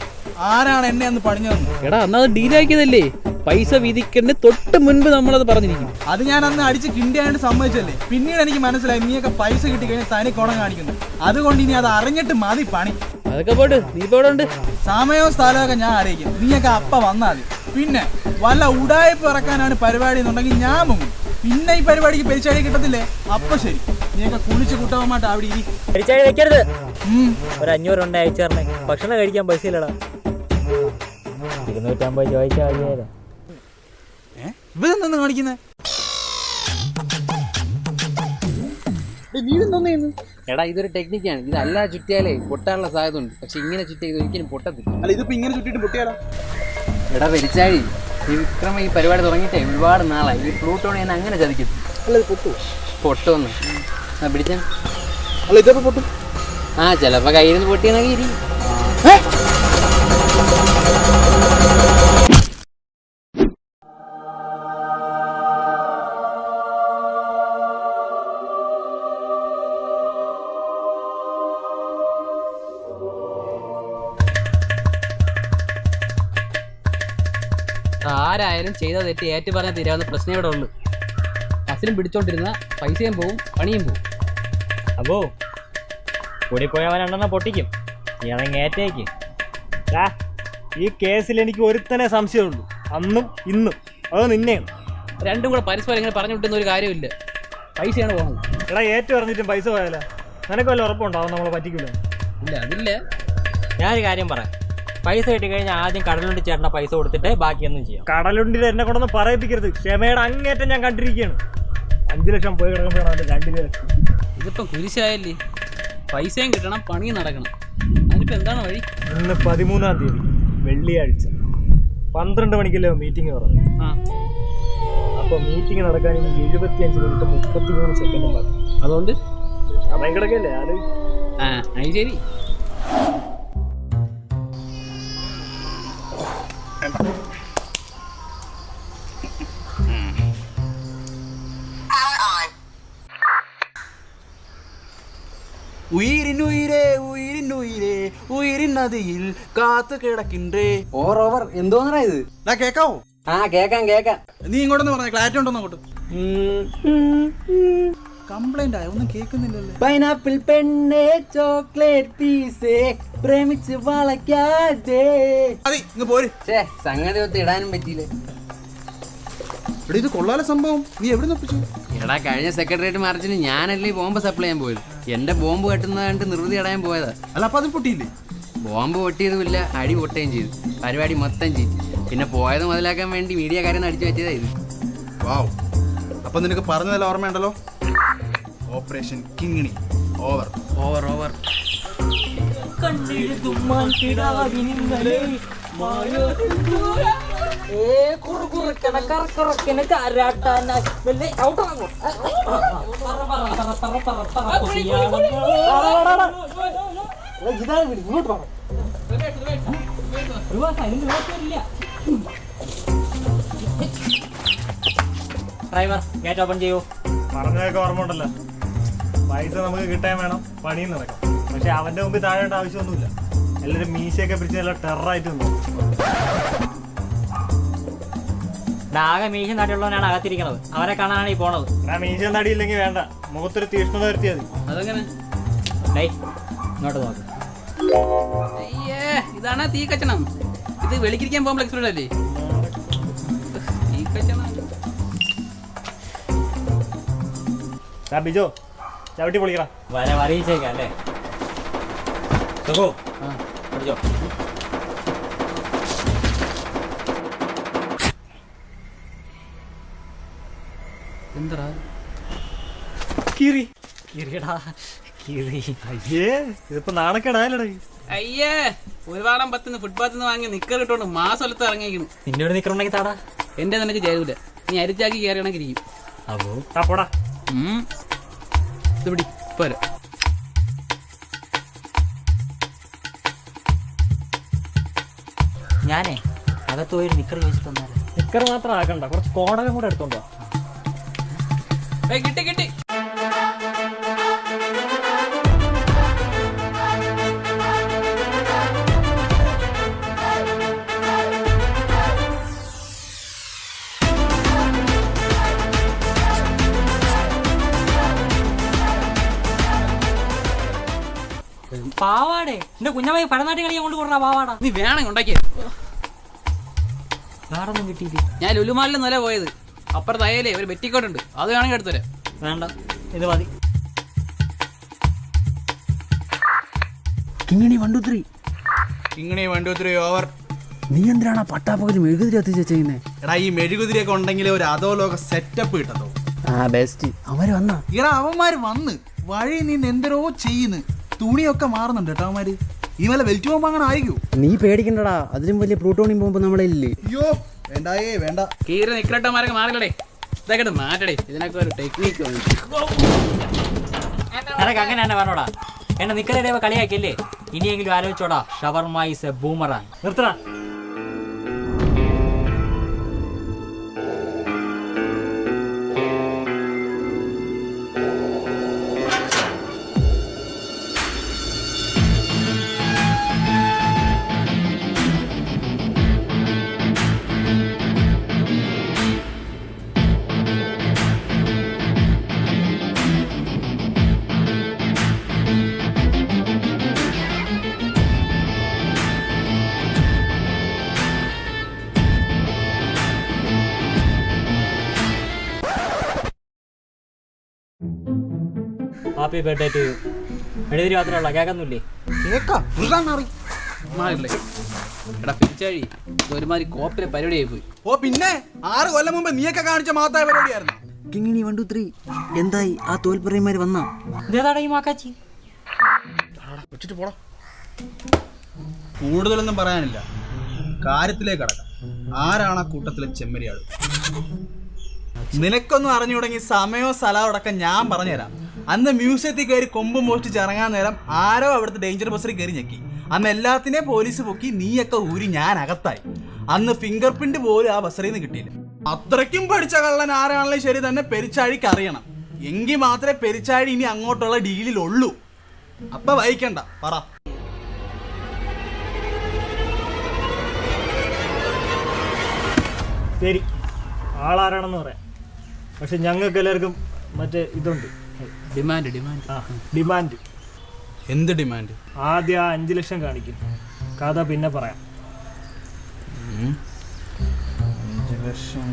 D: ആരാണ് എന്നെ അന്ന് പണിഞ്ഞതെന്ന്.
C: എടാ അന്നത് ഡീലാക്കിയതല്ലേ? പൈസ വിധിക്കന്നെ തൊട്ട് മുൻപ് നമ്മളത് പറഞ്ഞിരിക്കും.
D: അത് ഞാൻ അന്ന് അടിച്ച് കിണ്ടിയായിട്ട് സമ്മതിച്ചല്ലേ. പിന്നീട് എനിക്ക് മനസ്സിലായി നീയൊക്കെ പൈസ കിട്ടി കഴിഞ്ഞാൽ തനി കുണം കാണിക്കുന്നു. അതുകൊണ്ട് ഇനി അത് അറിഞ്ഞിട്ട് മതി പണി.
C: അതൊക്കെ പോട്ട്, നീ പോടുണ്ട്.
D: സമയവും സ്ഥലമൊക്കെ ഞാൻ അറിയിക്കും. നീയൊക്കെ അപ്പ വന്നാൽ മതി. പിന്നെ വല്ല ഉടായ്പ ഇറക്കാനാണ് പരിപാടി എന്നുണ്ടെങ്കിൽ ഞാൻ മുങ്ങും. പിന്നെ ഈ പരിപാടിക്ക് പെരിച്ചാഴി കിട്ടത്തില്ലേ? അപ്പൊ ശരി, നീയൊക്കെ കുളിച്ച് കുട്ടവന്മാട്ട് അവിടെ ഇരി.
A: പെരിച്ചാഴി വെക്കരുത്. ഒരു 500 ഉണ്ട് അയച്ചു തരണേ. ഭക്ഷണം കഴിക്കാൻ പൈസ ഇല്ലടാ. 250 ചോദിച്ചാൽ മതിയായിരുന്നു.
D: ഇവരെന്താ കാണിക്കുന്നത്?
E: എടാ ഇതൊരു ടെക്നിക്കാണ്. ഇതല്ല ചുറ്റിയാലേ പൊട്ടാനുള്ള സാധ്യത ഉണ്ട്. പക്ഷെ ഇങ്ങനെ ചുറ്റിയത് ഒരിക്കലും പൊട്ടത്തില്ല.
D: അല്ല ഇതിപ്പോ ഇങ്ങനെ ചുറ്റിട്ട് പൊട്ടിയാലോ?
E: എടാ പെരിച്ചാഴി, ഈ വിക്രമ ഈ പരിപാടി തുടങ്ങിയിട്ടേ ഒരുപാട് നാളായി. ഈ പ്ലൂട്ടോണി ഞാൻ അങ്ങനെ ചതിക്കും.
D: അല്ല ഇത് പൊട്ടു
E: പൊട്ടുമെന്ന് പിടിച്ച.
D: അല്ല ഇതപ്പോ പൊട്ടും.
E: ചിലപ്പോ കയ്യിൽ നിന്ന് പൊട്ടിയെന്നൊക്കെ ഇരിക്കും. ആരായാലും ചെയ്ത തെറ്റ് ഏറ്റു പറഞ്ഞാൽ തീരാവുന്ന പ്രശ്നം ഇവിടെ ഉള്ളു. അസിലും പിടിച്ചോണ്ടിരുന്ന പൈസയും പോവും, പണിയും പോവും.
A: അപ്പോ കൂടിപ്പോയവൻ 2 പൊട്ടിക്കും. നീ അതങ്ങ് ഏറ്റേക്ക്. ഈ കേസിൽ എനിക്ക് ഒരുത്തനെ സംശയമുള്ളൂ, അന്നും ഇന്നും. അത് നിന്നെയാണ്.
C: രണ്ടും കൂടെ പരസ്പരം ഇങ്ങനെ പറഞ്ഞു വിട്ടുന്ന ഒരു കാര്യമില്ല. പൈസയാണ് പോകുന്നത്.
A: എടാ ഏറ്റു പറഞ്ഞിട്ടും പൈസ പോയാല നിനക്ക് വല്ല ഉറപ്പുണ്ടാവും നമ്മളെ പറ്റിക്കില്ല?
C: ഇല്ല അതില്ല.
A: ഞാനൊരു കാര്യം പറയാം. പൈസ കിട്ടിക്കഴിഞ്ഞാൽ ആദ്യം കടലുണ്ടി ചേട്ടൻ്റെ പൈസ കൊടുത്തിട്ട് ബാക്കിയൊന്നും ചെയ്യാം. കടലുണ്ടിൽ എന്നെ കൊണ്ടൊന്നും പറയിപ്പിക്കരുത്. ക്ഷമയുടെ അങ്ങേറ്റം ഞാൻ കണ്ടിരിക്കുകയാണ്. 5 ലക്ഷം പോയി കിടക്കുമ്പോഴാണ് 2 ലക്ഷം.
C: ഇതിപ്പം കുരിശായല്ലേ? പൈസയും കിട്ടണം, പണിയും നടക്കണം. അതിനിപ്പോൾ എന്താണ് വഴി?
A: ഇന്ന് 13-ാം തീയതി വെള്ളിയാഴ്ച 12 മണിക്കല്ലേ മീറ്റിംഗ് പറഞ്ഞു. അപ്പോൾ മീറ്റിംഗ് നടക്കാൻ ഇനി 75 മിനിറ്റ് 33 സെക്കൻഡും ബാക്കി.
C: അതുകൊണ്ട്
A: സമയം കിടക്കല്ലേ ആലോചിക്കും.
C: അത് ശരി.
D: ഉയിരിനുയിരേ ഉയിരിൻ എന്നുയിരേ ഉയരിൻ നദിയിൽ കാത്തു കിടക്കിன்றേ.
B: ഓവർ എന്തോന്നാ ഇത്?
D: ഡാ കേക്കാവോ?
B: ആ കേക്കാം.
D: നീ ഇങ്ങോട്ടൊന്ന് പറഞ്ഞ ക്ലാരിറ്റി ഉണ്ടോന്ന് അങ്ങോട്ട്. കംപ്ലൈന്റ് ആയ ഒന്നും കേൾക്കുന്നില്ലല്ലേ?
B: പൈനാപ്പിൾ പെണ്ണേ ചോക്ലേറ്റ് പീസേ പ്രേമിച്ച് വളയ്ക്കാതെ.
D: അതെ ഇങ്ങ് പോര്.
B: സംഗതി ഒത്ത് ഇടാനും പറ്റിയില്ലേ?
D: ഇവിടെ ഇത് കൊള്ളാല സംഭവം. നീ എവിടെ നിപ്പിച്ചു?
B: എടാ കഴിഞ്ഞ സെക്രട്ടേറിയറ്റ് മാർച്ചിന് ഞാനല്ലേ ബോംബ് സപ്ലൈ ചെയ്യാൻ പോയത്. എന്റെ ബോംബ് കെട്ടുന്നതായിട്ട് നിർവൃതി അടയാൻ പോയതാ.
D: അല്ല അപ്പൊ അത് പൊട്ടിയില്ലേ?
B: ബോംബ് പൊട്ടിയതുമില്ല, അടി പൊട്ടുകയും ചെയ്തു. പരിപാടി മൊത്തം ചെയ്തു. പിന്നെ പോയത് മുതലാക്കാൻ വേണ്ടി മീഡിയക്കാരൻ അടിച്ചു വെച്ചതാ ഇത്.
D: വാവ്. അപ്പൊ നിനക്ക് പറഞ്ഞതല്ല ഓർമ്മയുണ്ടല്ലോ? Operation Kingini over.
A: Driver gate open ചെയ്യൂ.
G: പറഞ്ഞതൊക്കെ ഓർമ്മ ഉണ്ടല്ലോ. പൈസ നമുക്ക് കിട്ടാൻ വേണം, പണിയും നടക്കാം. പക്ഷെ അവന്റെ മുമ്പിൽ താഴേണ്ട ആവശ്യമൊന്നുമില്ല. എല്ലാവരും മീശയൊക്കെ പിടിച്ച് നല്ല ടെററായിട്ട് നിന്നു.
A: ആകെ മീശ നാട്ടിലുള്ളവനാണ് അകത്തിരിക്കുന്നത്. അവരെ കാണാനാണ് ഈ പോണത്.
G: മീശ നടിയില്ലെങ്കിൽ വേണ്ട, മുഖത്തൊരു തീഷ്ണത വരുത്തിയാൽ മതി.
E: അതെങ്ങനെ?
A: ഇങ്ങോട്ട് നോക്ക്.
E: അയ്യേ, ഇതാണ് തീ കച്ചണം. ഇത് വെളിക്കിരിക്കാൻ പോകുമ്പോൾ എക്സ്പ്ലോഡ് അല്ലേ? തീ കച്ചണം.
G: ബിജോ ചവിട്ടി പൊളിക്കറ.
A: വരയിച്ചേക്കാം അല്ലേ? പഠിച്ചോ.
E: എന്താ
G: കീറി
A: കിരീടാ കിരി.
G: അയ്യേ, ഇതിപ്പോ നാണക്കേടായാലടേ.
E: അയ്യേ, ഒരു വാടം 10 ഫുട്പാത്തിൽ നിന്ന് വാങ്ങി നിക്കർ ഇട്ടോണ്ട് മാസൊലത്ത് ഇറങ്ങിയിരിക്കുന്നു.
A: നിന്റെ ഇവിടെ നിക്കറുണ്ടെങ്കിൽ താടാ.
E: എന്റെ നിനക്ക് ചേരൂല. നീ അരിച്ചാക്കി കയറിയണമെങ്കിൽ ഇരിക്കും.
A: അപ്പോ
G: പോടാ.
E: ഇത് പിടി പോരാ.
A: ഞാനേ അകത്ത് പോയി നിക്കർ ചോദിച്ചു തന്നാലേ. നിക്കർ മാത്രം ആക്കണ്ട, കുറച്ച് കോടകം കൂടെ എടുത്തോണ്ടോ.
E: കിട്ടി കിട്ടി.
A: പാവാടേ എന്റെ കുഞ്ഞമായി പടനാട്ടി കളിയാൻ കൊണ്ട് കൊടുന്ന പാവാടാ.
E: നീ വേണമെങ്കിൽ ഉണ്ടാക്കിയ
A: വേറൊന്നും കിട്ടിയില്ല.
E: ഞാൻ ലുലുമാലിൽ നില പോയത്. അപ്പുറത്ത് അയലേ ഒരു ബെറ്റിക്കോട്ട് ഉണ്ട്, അത് വേണമെങ്കിൽ എടുത്തുതരാം.
A: വേണ്ട, ഇത് മതി.
B: കിങ്ങിണി 1 2 3.
D: കിങ്ങിണി 1 2 3 ഓവർ.
B: നീ എന്തിനാണ് പട്ടാപ്പകല് മെഴുകുതിരി കത്തിച്ച് ചെയ്യുന്നേ?
D: എടാ ഈ മെഴുകുതിരിയൊക്കെ ഉണ്ടെങ്കിൽ ഒരു അധോലോക സെറ്റപ്പ് കിട്ടത്തോ.
B: ബെസ്റ്റ്. അവര് വന്നാ?
D: എടാ അവന്മാര് വന്ന് വഴി നിന്ന് എന്തരോ ചെയ്യുന്നു. തുണിയൊക്കെ മാറുന്നുണ്ട് കേട്ടോ അവന്മാര്. ഈ വല്ല വെൽറ്റ് പോകുമ്പോ അങ്ങനെ ആയിരിക്കും.
B: നീ പേടിക്കണ്ടടാ, അതിലും വലിയ പ്ലൂട്ടോണിയം പോകുമ്പോ നമ്മളെ ഇല്ലേ.
D: അയ്യോ വേണ്ടായേ വേണ്ട.
E: കീറി നിക്കറട്ടന്മാരൊക്കെ മാറില്ലടേ. ഇതൊക്കെ മാറ്റടേ. ഇതിനൊക്കെ ഒരു ടെക്നിക്ക്
A: നിനക്ക് അങ്ങനെ തന്നെ പറഞ്ഞോടാ. എന്നെ നിക്കലേ കളിയാക്കിയല്ലേ? ഇനിയെങ്കിലും ആലോചിച്ചോടാ. Shawarma is a boomerang. നിർത്തടാ. Happy birthday to you. മെഴുതിരി മാത്രമല്ല, കേൾക്കുന്നില്ലേ?
E: മാറില്ലേ? എടാ പിരിച്ചാഴി, ഇത് ഒരുമാതിരി കോപ്പിലെ പരിപാടിയായി പോയി.
D: ഓ പിന്നെ 6 കൊല്ലം മുമ്പ് നീയൊക്കെ കാണിച്ച മഹത്തായ പരിപാടിയായിരുന്നു.
B: കിങ്ങിണി 1 2 3. എന്തായി? ആ തോൽപ്പറയന്മാര് വന്നാ?
A: ഇതേതാടാ ഈ മാക്കാച്ചി?
D: വെച്ചിട്ട് പോടാ. കൂടുതലൊന്നും പറയാനില്ല, കാര്യത്തിലേക്ക് കടക്കാം. ആരാണ് ആ കൂട്ടത്തിലെ ചെമ്മരിയാട്? നിനക്കൊന്നും അറിഞ്ഞു തുടങ്ങി സമയവും സ്ഥലവും അടക്കം ഞാൻ പറഞ്ഞുതരാം. അന്ന് മ്യൂസിയത്തിൽ കയറി കൊമ്പ് മോഷ്ടിച്ച് ഇറങ്ങാൻ നേരം ആരോ അവിടുത്തെ ഡേഞ്ചർ ബസ്സിൽ കയറി ഞെക്കി. അന്ന് എല്ലാത്തിനെയും പോലീസ് പൊക്കി, നീയൊക്കെ ഊരി ഞാൻ അകത്തായി. അന്ന് ഫിംഗർ പ്രിന്റ് പോലും ആ ബസ്സിൽ നിന്ന് കിട്ടിയില്ല. അത്രയ്ക്കും പഠിച്ച കള്ളൻ ആരാണെങ്കിലും ശരി തന്നെ പെരിച്ചാഴിക്ക് അറിയണം. എങ്കിൽ മാത്രമേ പെരിച്ചാഴി ഇനി അങ്ങോട്ടുള്ള ഡീലിലുള്ളൂ. അപ്പൊ വഹിക്കണ്ട, പറ.
H: ശരി, ആളാരാണെന്ന് പറയാം. പക്ഷെ ഞങ്ങൾക്ക് എല്ലാവർക്കും മറ്റേ ഇതുണ്ട്, ഡിമാൻഡ്.
D: എന്ത് ഡിമാൻഡ്?
H: ആദ്യം 5 ലക്ഷം കാണിക്കും, കഥ പിന്നെ പറയാം.
D: 5 ലക്ഷം.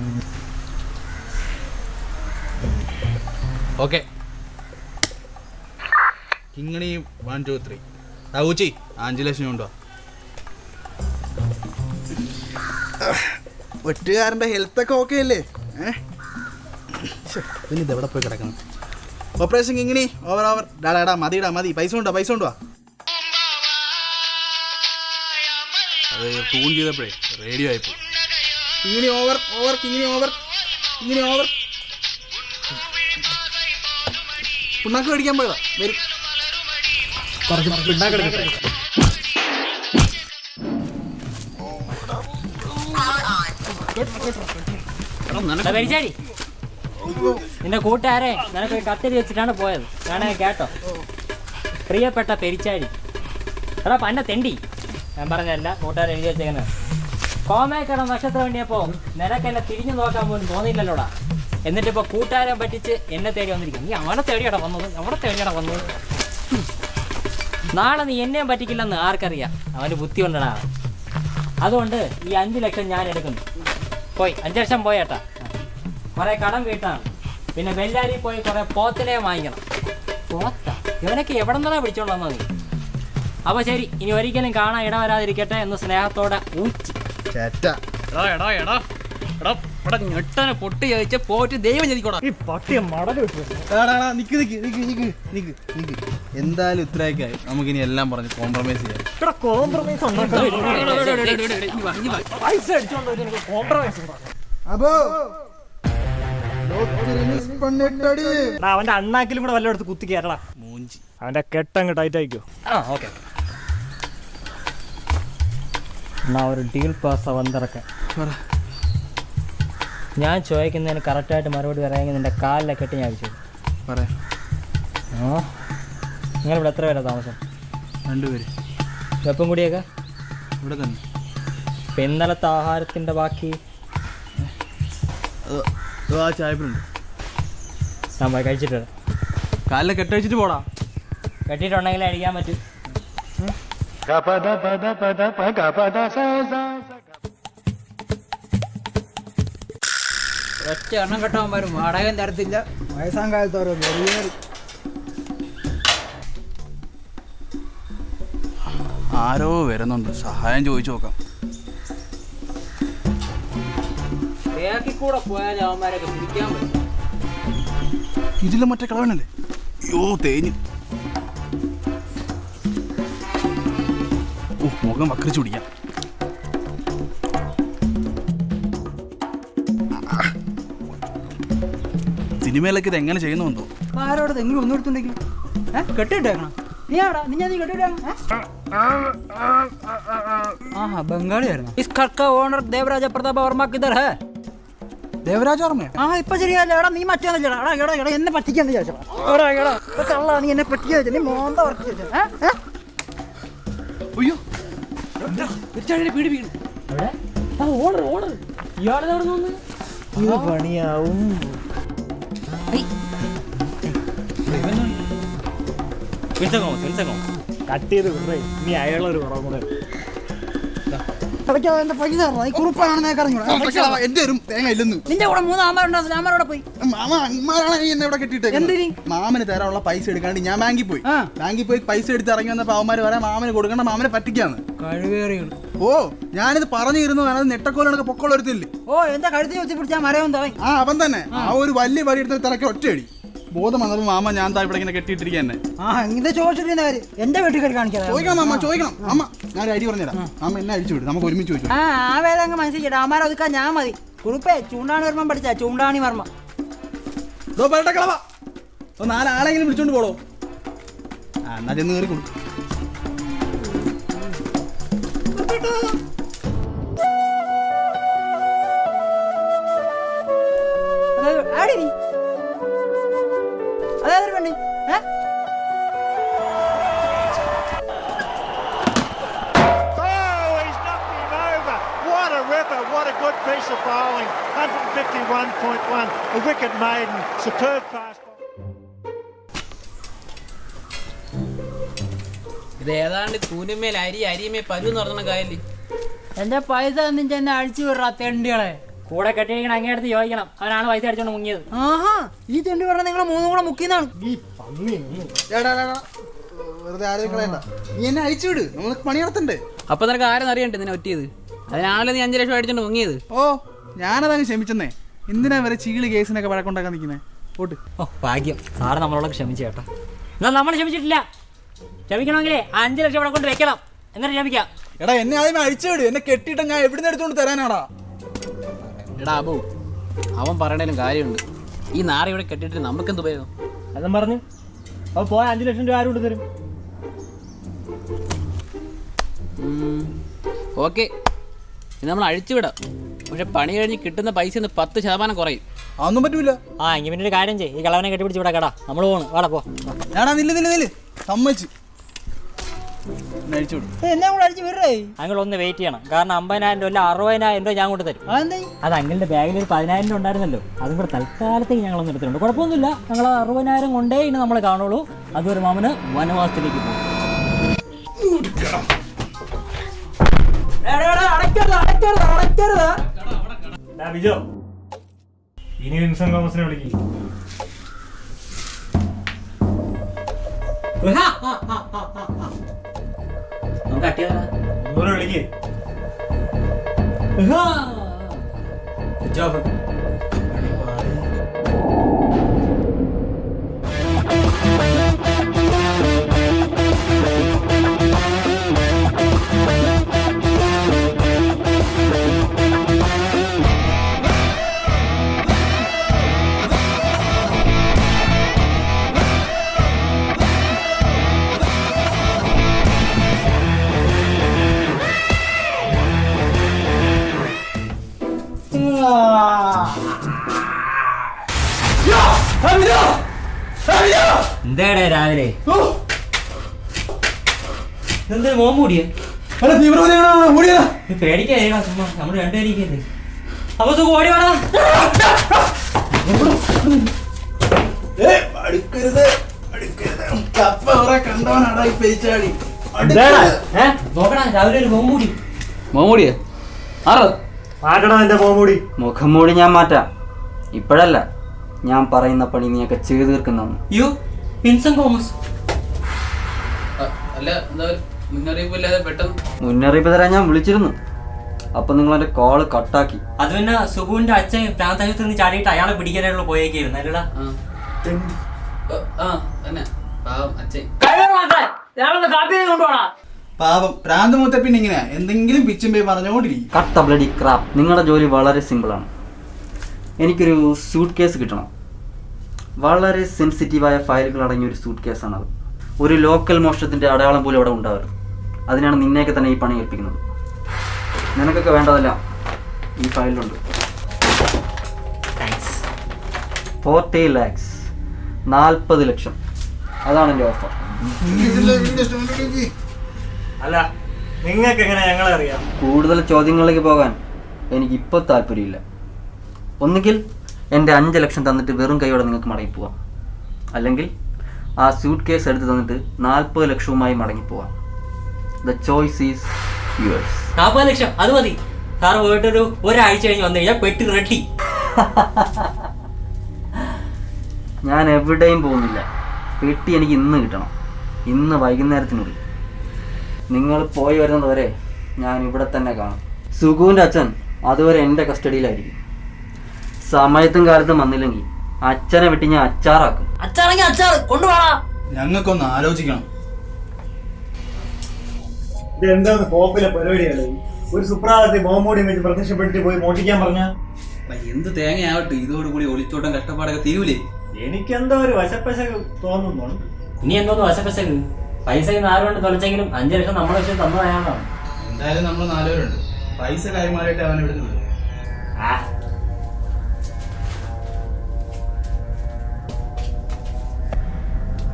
D: ഓക്കെ, കിങ്ങണി 1 2 3 ഊച്ചി 5 ലക്ഷം കൊണ്ടുവാ. വെട്ടുകാരൻ്റെ ഹെൽത്തൊക്കെ ഓക്കെ അല്ലേ? പിന്നെ ഇതെവിടെ പോയി കിടക്കണം? Operation Kingini over. ഡാടാ മതി, പൈസ കൊണ്ടുവാ. അത് ട്യൂൺ ചെയ്തപ്പോഴേ റേഡിയോ ആയിപ്പോ. കിങ്ങിണി ഓവർ. പിണ്ണാക്ക് മേടിക്കാൻ പോയതാ. വരും.
H: കുറച്ച് പിണ്ണാക്കെടുക്കട്ടെ.
A: പെരിച്ചാടി, നിന്റെ കൂട്ടുകാരെ നിനക്ക് കത്തിരി വെച്ചിട്ടാണ് പോയത്. ഞാനേ കേട്ടോ, പ്രിയപ്പെട്ട പെരിച്ചാടി. എടാ പന്ന തെണ്ടി, ഞാൻ പറഞ്ഞല്ല, കൂട്ടുകാരെ എഴുതി വെച്ചേക്കുന്നത്. കോമേക്കട നക്ഷത്രം വേണ്ടിയപ്പോ നിനക്കെന്നെ തിരിഞ്ഞു നോക്കാൻ പോലും തോന്നിയില്ലല്ലോടാ. എന്നിട്ടിപ്പോൾ കൂട്ടുകാരെ പറ്റിച്ച് എന്നെ തേടി വന്നിരിക്കും. നീ അവനെ തേടിയാടാ വന്നത്. നാളെ നീ എന്നെയും പറ്റിക്കില്ലെന്ന് ആർക്കറിയാം. അവന് ബുദ്ധി കൊണ്ടടാ. അതുകൊണ്ട് ഈ 5 ലക്ഷം ഞാൻ എടുക്കുന്നു. പോയി 5 ലക്ഷം പോയേട്ടാ. കുറേ കടം വീട്ടാണ്. പിന്നെ വെല്ലാരി പോയി കുറേ പോത്തിനെ വാങ്ങിക്കണം. പോത്ത ഇവനൊക്കെ എവിടെ നിന്നാണ് പിടിച്ചോണ്ട് വന്നത് നീ? അപ്പോൾ ശരി, ഇനി ഒരിക്കലും കാണാൻ ഇടവരാതിരിക്കട്ടെ എന്ന് സ്നേഹത്തോടെ ഊച്ചി. ഞെട്ടനെ പൊട്ടി ചോദിച്ച പോറ്റ് ദൈവം ചതിക്കോടാ.
H: ഈ പട്ടിയെ മടല് വിട്ടു.
D: നിക്ക്. എന്തായാലും ഇത്രയൊക്കെ നമുക്കിനി എല്ലാം പറഞ്ഞ് കോംപ്രമൈസ് ചെയ്യാം.
H: കോംപ്രമൈസ് പൈസ അടിച്ചോണ്ട് കോംപ്രമൈസ്. അവന്റെ അണ്ണാക്കിലും കൂടെ വല്ലയിടത്ത് കുത്തി കയറടാ
D: മൂഞ്ചി.
H: അവന്റെ കെട്ടങ്ങ് ടൈറ്റ് ആയിക്കോ.
A: ഓക്കെ, എന്നാ ഒരു ഡീൽ പാസ് വന്നിറക്കാൻ. ഞാൻ ചോദിക്കുന്നതിന് കറക്റ്റായിട്ട് മറുപടി പറയാമെങ്കിൽ നിന്റെ കാലിലെ കെട്ടി ഞാൻ അടിച്ചു
D: പറയാം.
A: നിങ്ങളിവിടെ എത്ര പേരാ താമസം?
D: 2 പേര്.
A: വെപ്പം കൂടിയൊക്കെ
D: ഇവിടെ തന്നെ.
A: ഇപ്പം ഇന്നലത്തെ ആഹാരത്തിൻ്റെ ബാക്കി
D: ആ ചായപ്പുണ്ട്.
A: ഞാൻ പോയി കഴിച്ചിട്ട്
D: കാലിലെ കെട്ടഴിച്ചിട്ട് പോടാ.
A: കെട്ടിയിട്ടുണ്ടെങ്കിൽ അടിക്കാൻ പറ്റും.
F: ഒറ്റ എണ്ണം കെട്ടവന്മാരും വാടകയും തരത്തില്ല. വയസ്സാം കാലത്ത് ഓരോ വെറിയേറി.
D: ആരോ വരുന്നുണ്ട്, സഹായം ചോദിച്ചു നോക്കാം.
F: കൂടെ പോയാൽ അവന്മാരൊക്കെ പിടിക്കാൻ പറ്റും.
D: ഇതിലെ മറ്റേ കളവനല്ലേ? അയ്യോ തേഞ്ഞു. മുഖം വക്രിച്ചു പിടിക്കാം. സിനിമയിലൊക്കെ ഇത് എങ്ങനെ ചെയ്യുന്നുണ്ടോ?
F: ആരോട് എങ്ങനെ ഒന്നും എടുത്തുണ്ടെങ്കിൽ കെട്ടിട്ടേക്കണം. നീ ആടാ, നീ കെട്ടിട്ടേക്കണം. ബംഗാളിയായിരുന്നു. इस घर का ओनर देवराज प्रताप वर्मा किधर है?
D: ദേവരാജ വർമ്മ?
F: ഇപ്പൊ ശരിയല്ല. എടാ നീ മറ്റൊന്നില്ലടാ. എടാ എന്നെ പറ്റിക്കാന്ന് ചോദിച്ചടാ. നീ എന്നെ പറ്റിക്കാ നീ മോന്ത ഉറച്ചു.
D: അയ്യോ
A: പീഡിപ്പിക്കണം. ഇത് പണിയാവും.
H: കട്ട് ചെയ്ത് കൊണ്ടേ ഇനി അയാളൊരു കുറവും കൂടെ.
D: എന്റെ ഒരു തേങ്ങ ഇല്ലെന്ന്.
F: നിന്റെ കൂടെ 3 ആമാരുണ്ടായിരുന്നു. ആമാരോടെ പോയി.
D: എന്നെ ഇവിടെ കെട്ടിട്ട് മാമന് തരാനുള്ള പൈസ എടുക്കാണ്ട് ഞാൻ ബാങ്കിൽ പോയി പൈസ എടുത്ത് ഇറങ്ങി വന്നപ്പോ അവന്മാര് പറയാം മാമന് കൊടുക്കണ്ട, മാമനെ പറ്റിക്കാന്ന്.
F: കഴിവേറികൾ.
D: ഓ ഞാനിത് പറഞ്ഞിരുന്നു. അത് നെട്ടക്കോലൊക്കെ പൊക്കോളം എടുത്തില്ലേ?
F: എന്താ കഴുത്തി വെച്ച് പിടിച്ചാൽ മരവും തറയും.
D: അവൻ തന്നെ ആ ഒരു വലിയ വടി എടുത്ത് തിരക്കി ഒറ്റയടി. ബോധം വന്നപ്പോ മാമ ഞാൻ ഇവിടെ ഇങ്ങനെ കെട്ടിയിട്ടിരിക്കുക തന്നെ.
F: ഇത് ചോദിച്ചിട്ടിരുന്ന കാര്യം എന്റെ വീട്ടിൽ കയറി കാണിക്കാം.
D: ചോദിക്കണം മാമ, ചോദിക്കണം. അമ്മ ഞാൻ ഐഡി പറഞ്ഞുതരാം. അമ്മ എന്നെ അടിച്ചു വിടും, നമുക്ക് ഒരുമിച്ച് ചോദിച്ചു.
F: വേദങ്ങ് മനസ്സിലായിട്ട് അമാരെ ഒതുക്കാൻ ഞാൻ മതി. കുറുപ്പേ ചൂണ്ടാണി വർമ്മ പഠിച്ച ചൂണ്ടാണി വർമ്മ.
D: കളവാ 4 ആളെങ്കിലും വിളിച്ചോണ്ട് പോടോ. എന്നാ ചെന്ന് കയറി കൊടുക്കും.
F: അതായത് പെണ്ണി
I: What a ripper, what a good good piece of bowling. 151.1. A wicket maiden. Superb fast ball.
C: ഇത് ഏതാണ്ട് തൂനുമേൽ അരിമേ പരു എന്ന് പറഞ്ഞ കായല്.
F: എന്റെ പൈസ ഒന്നും ചെന്നെ അടിച്ചു വിടറാ തെണ്ടികളെ.
A: കൂടെ കെട്ടിയിരിക്കണം അങ്ങേ അടുത്ത് ചോദിക്കണം, അവനാണ് പൈസ അടിച്ചോണ്ട് മുങ്ങിയത്.
F: ആഹാ, ഈ തെണ്ടി പറഞ്ഞ നിങ്ങൾ മൂന്നും കൂടെ മുക്കിയതാണ്.
D: വെറുതെ ആരും കളയണ്ട, നീ എന്നെ അഴിച്ചുവിട്, നമ്മൾ പണി നടത്തണ്ടേ.
C: അപ്പൊ നിനക്ക് ആരെന്ന് അറിയണ്ടേ നിന്നെ ഒറ്റിയത്? അതിനാണല്ലോ നീ 5 ലക്ഷം അടിച്ചോണ്ട് മുങ്ങിയത്.
D: ഓ, ഞാനതങ്ങ് ക്ഷമിച്ചെന്നേ. എന്തിനാ വരെ ചീളി കേസിനൊക്കെ വഴക്കുണ്ടാക്കാൻ നിൽക്കുന്നേ? ഓട്ട്.
A: ഓ ഭാഗ്യം, സാറ് നമ്മളോട് ക്ഷമിച്ചു കേട്ടോ. എന്നാൽ നമ്മൾ ക്ഷമിച്ചിട്ടില്ല. ക്ഷമിക്കണമെങ്കിലേ 5 ലക്ഷം ഇവിടെ കൊണ്ട് വെക്കണം, എന്നിട്ട് ക്ഷമിക്കാം.
D: എടാ, എന്നെ ആദ്യം അഴിച്ചുവിട്. എന്നെ കെട്ടിയിട്ട് ഞാൻ എവിടുന്ന് എടുത്തോണ്ട് തരാനാടാ?
C: എടാ അബു, അവൻ പറയണേലും കാര്യമുണ്ട്. ഈ നാറി ഇവിടെ കെട്ടിട്ട് നമുക്കെന്ത് ഉപയോഗം?
H: അതും പറഞ്ഞു അപ്പോൾ പോയ 5 ലക്ഷം രൂപ ആരും കൊണ്ട് തരും?
C: ഓക്കെ, ഇത് നമ്മൾ അഴിച്ചുവിടാം. പക്ഷെ പണി കഴിഞ്ഞ് കിട്ടുന്ന പൈസ 10% കുറയും.
D: അതൊന്നും പറ്റൂല.
A: ആ എങ്കിൽ പിന്നെ ഒരു കാര്യം ചെയ്യും, ഈ കളവനെ കെട്ടിപ്പിടിച്ച് ഇവിടെ കേടാ, നമ്മൾ പോകണം. വാടാ പോ.
D: ഞാനാ നില്ല് സമ്മതിച്ചു. അഴിച്ചുവിടും.
F: എന്നെ കൂടെ അടിച്ചു വിടറേ.
A: അങ്ങൾ ഒന്ന് വെയിറ്റ് ചെയ്യണം, കാരണം 50,000 രൂപ 60,000 രൂപ ഞാൻ കൊണ്ട് തരും. അത് അങ്ങളുടെ ബാഗിൽ ഒരു 10,000 രൂപ ഉണ്ടായിരുന്നല്ലോ, അതും കൂടെ തൽക്കാലത്തേക്ക് ഞങ്ങളൊന്ന് എടുത്തിട്ടുണ്ട്. കുഴപ്പമൊന്നുമില്ല, ഞങ്ങൾ 60,000 കൊണ്ടേ ഇനി നമ്മൾ കാണുള്ളൂ. അതൊരു മാമന് വനവാസത്തിലേക്ക് പോകും.
H: ബിജോ, ഇനി വിൻസൻ തോമസിനെ വിളിക്കും. ഒന്നുകൂടെ വിളിക്കേ.
A: എന്തേടെ രാവിലെ എന്തൊരു മോമൂടിയ പേടിക്കാ, ചുമ്മാ നമ്മൾ രണ്ടുപേരിക്കല്ലേ. അപ്പൊ സുഖം ഓടി വേണം. നോക്കടാ, രാവിലെ ഒരു മോമൂടി.
C: മോമൂടിയാ?
H: മാറ്റടാ എന്റെ മോമൂടി.
B: മുഖം മൂടി ഞാൻ മാറ്റാം, ഇപ്പോഴല്ല. ഞാൻ പറയുന്ന പണി നീയൊക്കെ ചെയ്തു തീർക്കുന്നതാണ്.
A: യോ വിൻസൻ തോമസ്,
C: അല്ല എന്താ മുന്നറിയിപ്പില്ലാതെ പെട്ടെന്ന്?
B: മുന്നറിയിപ്പ് തരാൻ ഞാൻ വിളിച്ചിരുന്നു, അപ്പൊ നിങ്ങൾ എന്റെ കോള് കട്ടാക്കി.
A: അത് പിന്നെ സുഖുവിന്റെ അച്ഛൻ പ്രാന്താശുപത്രിയിൽ നിന്ന് ചാടിയിട്ട് അയാളെ പിടിക്കാനായിട്ടുള്ള പോയേക്കായിരുന്നു അല്ലടാ.
C: തന്നെ പാവം അച്ഛൻ.
D: പാപം പ്രാന്ത് മൂത്ത പിന്നെ ഇങ്ങനെ എന്തെങ്കിലും പിച്ചും പോയി പറഞ്ഞുകൊണ്ടിരിക്കും.
B: കട്ട ബ്ലഡി ക്രാപ്പ്. നിങ്ങളുടെ ജോലി വളരെ സിമ്പിളാണ്. എനിക്കൊരു സൂട്ട് കേസ് കിട്ടണം. വളരെ സെൻസിറ്റീവായ ഫയലുകൾ അടങ്ങിയ ഒരു സൂട്ട് കേസാണത്. ഒരു ലോക്കൽ മോഷണത്തിൻ്റെ അടയാളം പോലും അവിടെ ഉണ്ടാവരുത്. അതിനാണ് നിന്നെയൊക്കെ തന്നെ ഈ പണി ഏൽപ്പിക്കുന്നത്. നിനക്കൊക്കെ വേണ്ടതല്ല ഈ ഫയലിലുണ്ട്. 40 lakhs, 40 ലക്ഷം. അതാണ് എൻ്റെ ഓഫർ.
H: അല്ല, നിങ്ങൾക്ക് എങ്ങനെ ഞങ്ങളെ അറിയാം?
B: കൂടുതൽ ചോദ്യങ്ങളിലേക്ക് പോകാൻ എനിക്കിപ്പോൾ താല്പര്യമില്ല. ഒന്നുകിൽ എൻ്റെ 5 ലക്ഷം തന്നിട്ട് വെറും കൈയോടെ നിങ്ങൾക്ക് മടങ്ങിപ്പോവാം, അല്ലെങ്കിൽ ആ സ്യൂട്ട് കേസ് എടുത്ത് തന്നിട്ട് 40 ലക്ഷവുമായി മടങ്ങിപ്പോവാം. The choice is yours.
A: 40 ലക്ഷം അത് മതി. സാറ് പോയിട്ടൊരു ഒരാഴ്ച കഴിഞ്ഞ് വന്നു കഴിഞ്ഞാൽ പെട്ടി റെഡി.
B: ഞാൻ എവിടെയും പോകുന്നില്ല. പെട്ടി എനിക്ക് ഇന്ന് കിട്ടണം, ഇന്ന് വൈകുന്നേരത്തിനുള്ളിൽ. നിങ്ങൾ പോയി വരുന്നത് വരെ ഞാൻ ഇവിടെ തന്നെ കാണും. സുഖുവിൻ്റെ അച്ഛൻ അതുവരെ എൻ്റെ കസ്റ്റഡിയിലായിരിക്കും. സമയത്തും കാലത്തും വന്നില്ലെങ്കിൽ അച്ഛനെ വിട്ട് ഞാൻ അച്ചാറാക്കും.
A: അച്ചാറെങ്കിൽ അച്ചാർ കൊണ്ടുപോകാം.
D: ഞങ്ങൾക്കൊന്ന് ആലോചിക്കണം.
H: ഇത് എന്താണ് കോപ്പിലെ പരിപാടിയാണ്? ഒരു സുപ്രഭാതത്തിൽ മോമൂടി വെച്ച് പ്രത്യക്ഷപ്പെട്ട് പോയി മോഷിക്കാൻ പറഞ്ഞ
C: എന്ത് തേങ്ങയാവട്ടെ, ഇതോടുകൂടി ഒളിച്ചോട്ടം കഷ്ടപ്പാടൊക്കെ തീരൂലേ?
H: എനിക്കെന്തോ ഒരു വശപ്പശ തോന്നുന്നുണ്ട്.
A: ഇനി എന്തോന്ന് വശപ്പശക്ക്? പൈസ 4 കൊണ്ട് തൊലച്ചെങ്കിലും 5 ലക്ഷം നമ്മളെ വെച്ച് തന്നതായാണോ?
D: എന്തായാലും നമ്മൾ 4 പേരുണ്ട്. പൈസ കൈമാറിയിട്ട് അവൻ ഇവിടെ നിന്ന്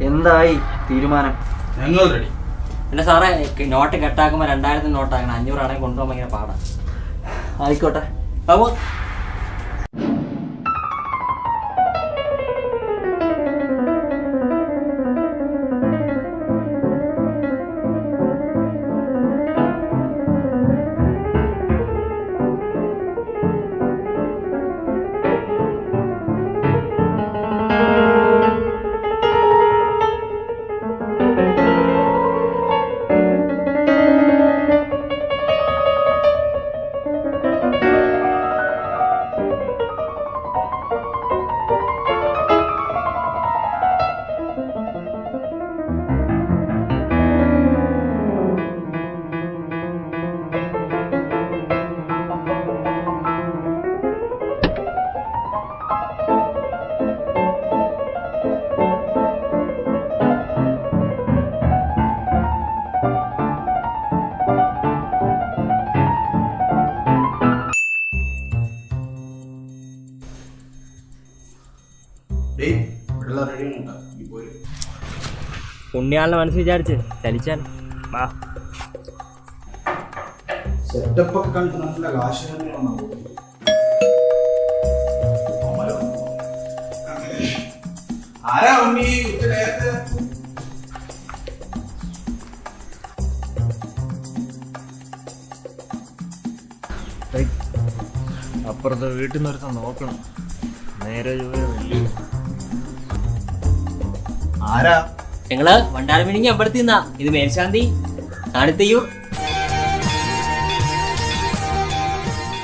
B: എന്തായി തീരുമാനം?
D: ഞങ്ങൾ റെഡി.
A: പിന്നെ സാറേ, നോട്ട് കെട്ടാക്കുമ്പോൾ 2000 നോട്ടാക്കണം. 500 ആണെങ്കിൽ കൊണ്ടുപോകാൻ ഭയങ്കര പാടാ.
B: ആയിക്കോട്ടെ,
G: ബാബു
A: ഉണ്ണിയാളുടെ മനസ്സ് വിചാരിച്ച് ചലിച്ചാൽ വാ.
D: സെറ്റപ്പ് ഒക്കെ കണ്ട് നല്ല കാശ് തന്നെയാണ്. ആരാ ഉണ്ണി നേരത്തെ?
H: അപ്പുറത്തെ വീട്ടിൽ നിന്ന് ഒരുത്തം നോക്കണം. നേരെ
D: ആരാ?
A: ഞങ്ങള് വണ്ടാരമിണിങ്ങി അമ്പലത്തിൽ നിന്നാ. ഇത് മേൽശാന്തി കാണിത്തയ്യൂർ.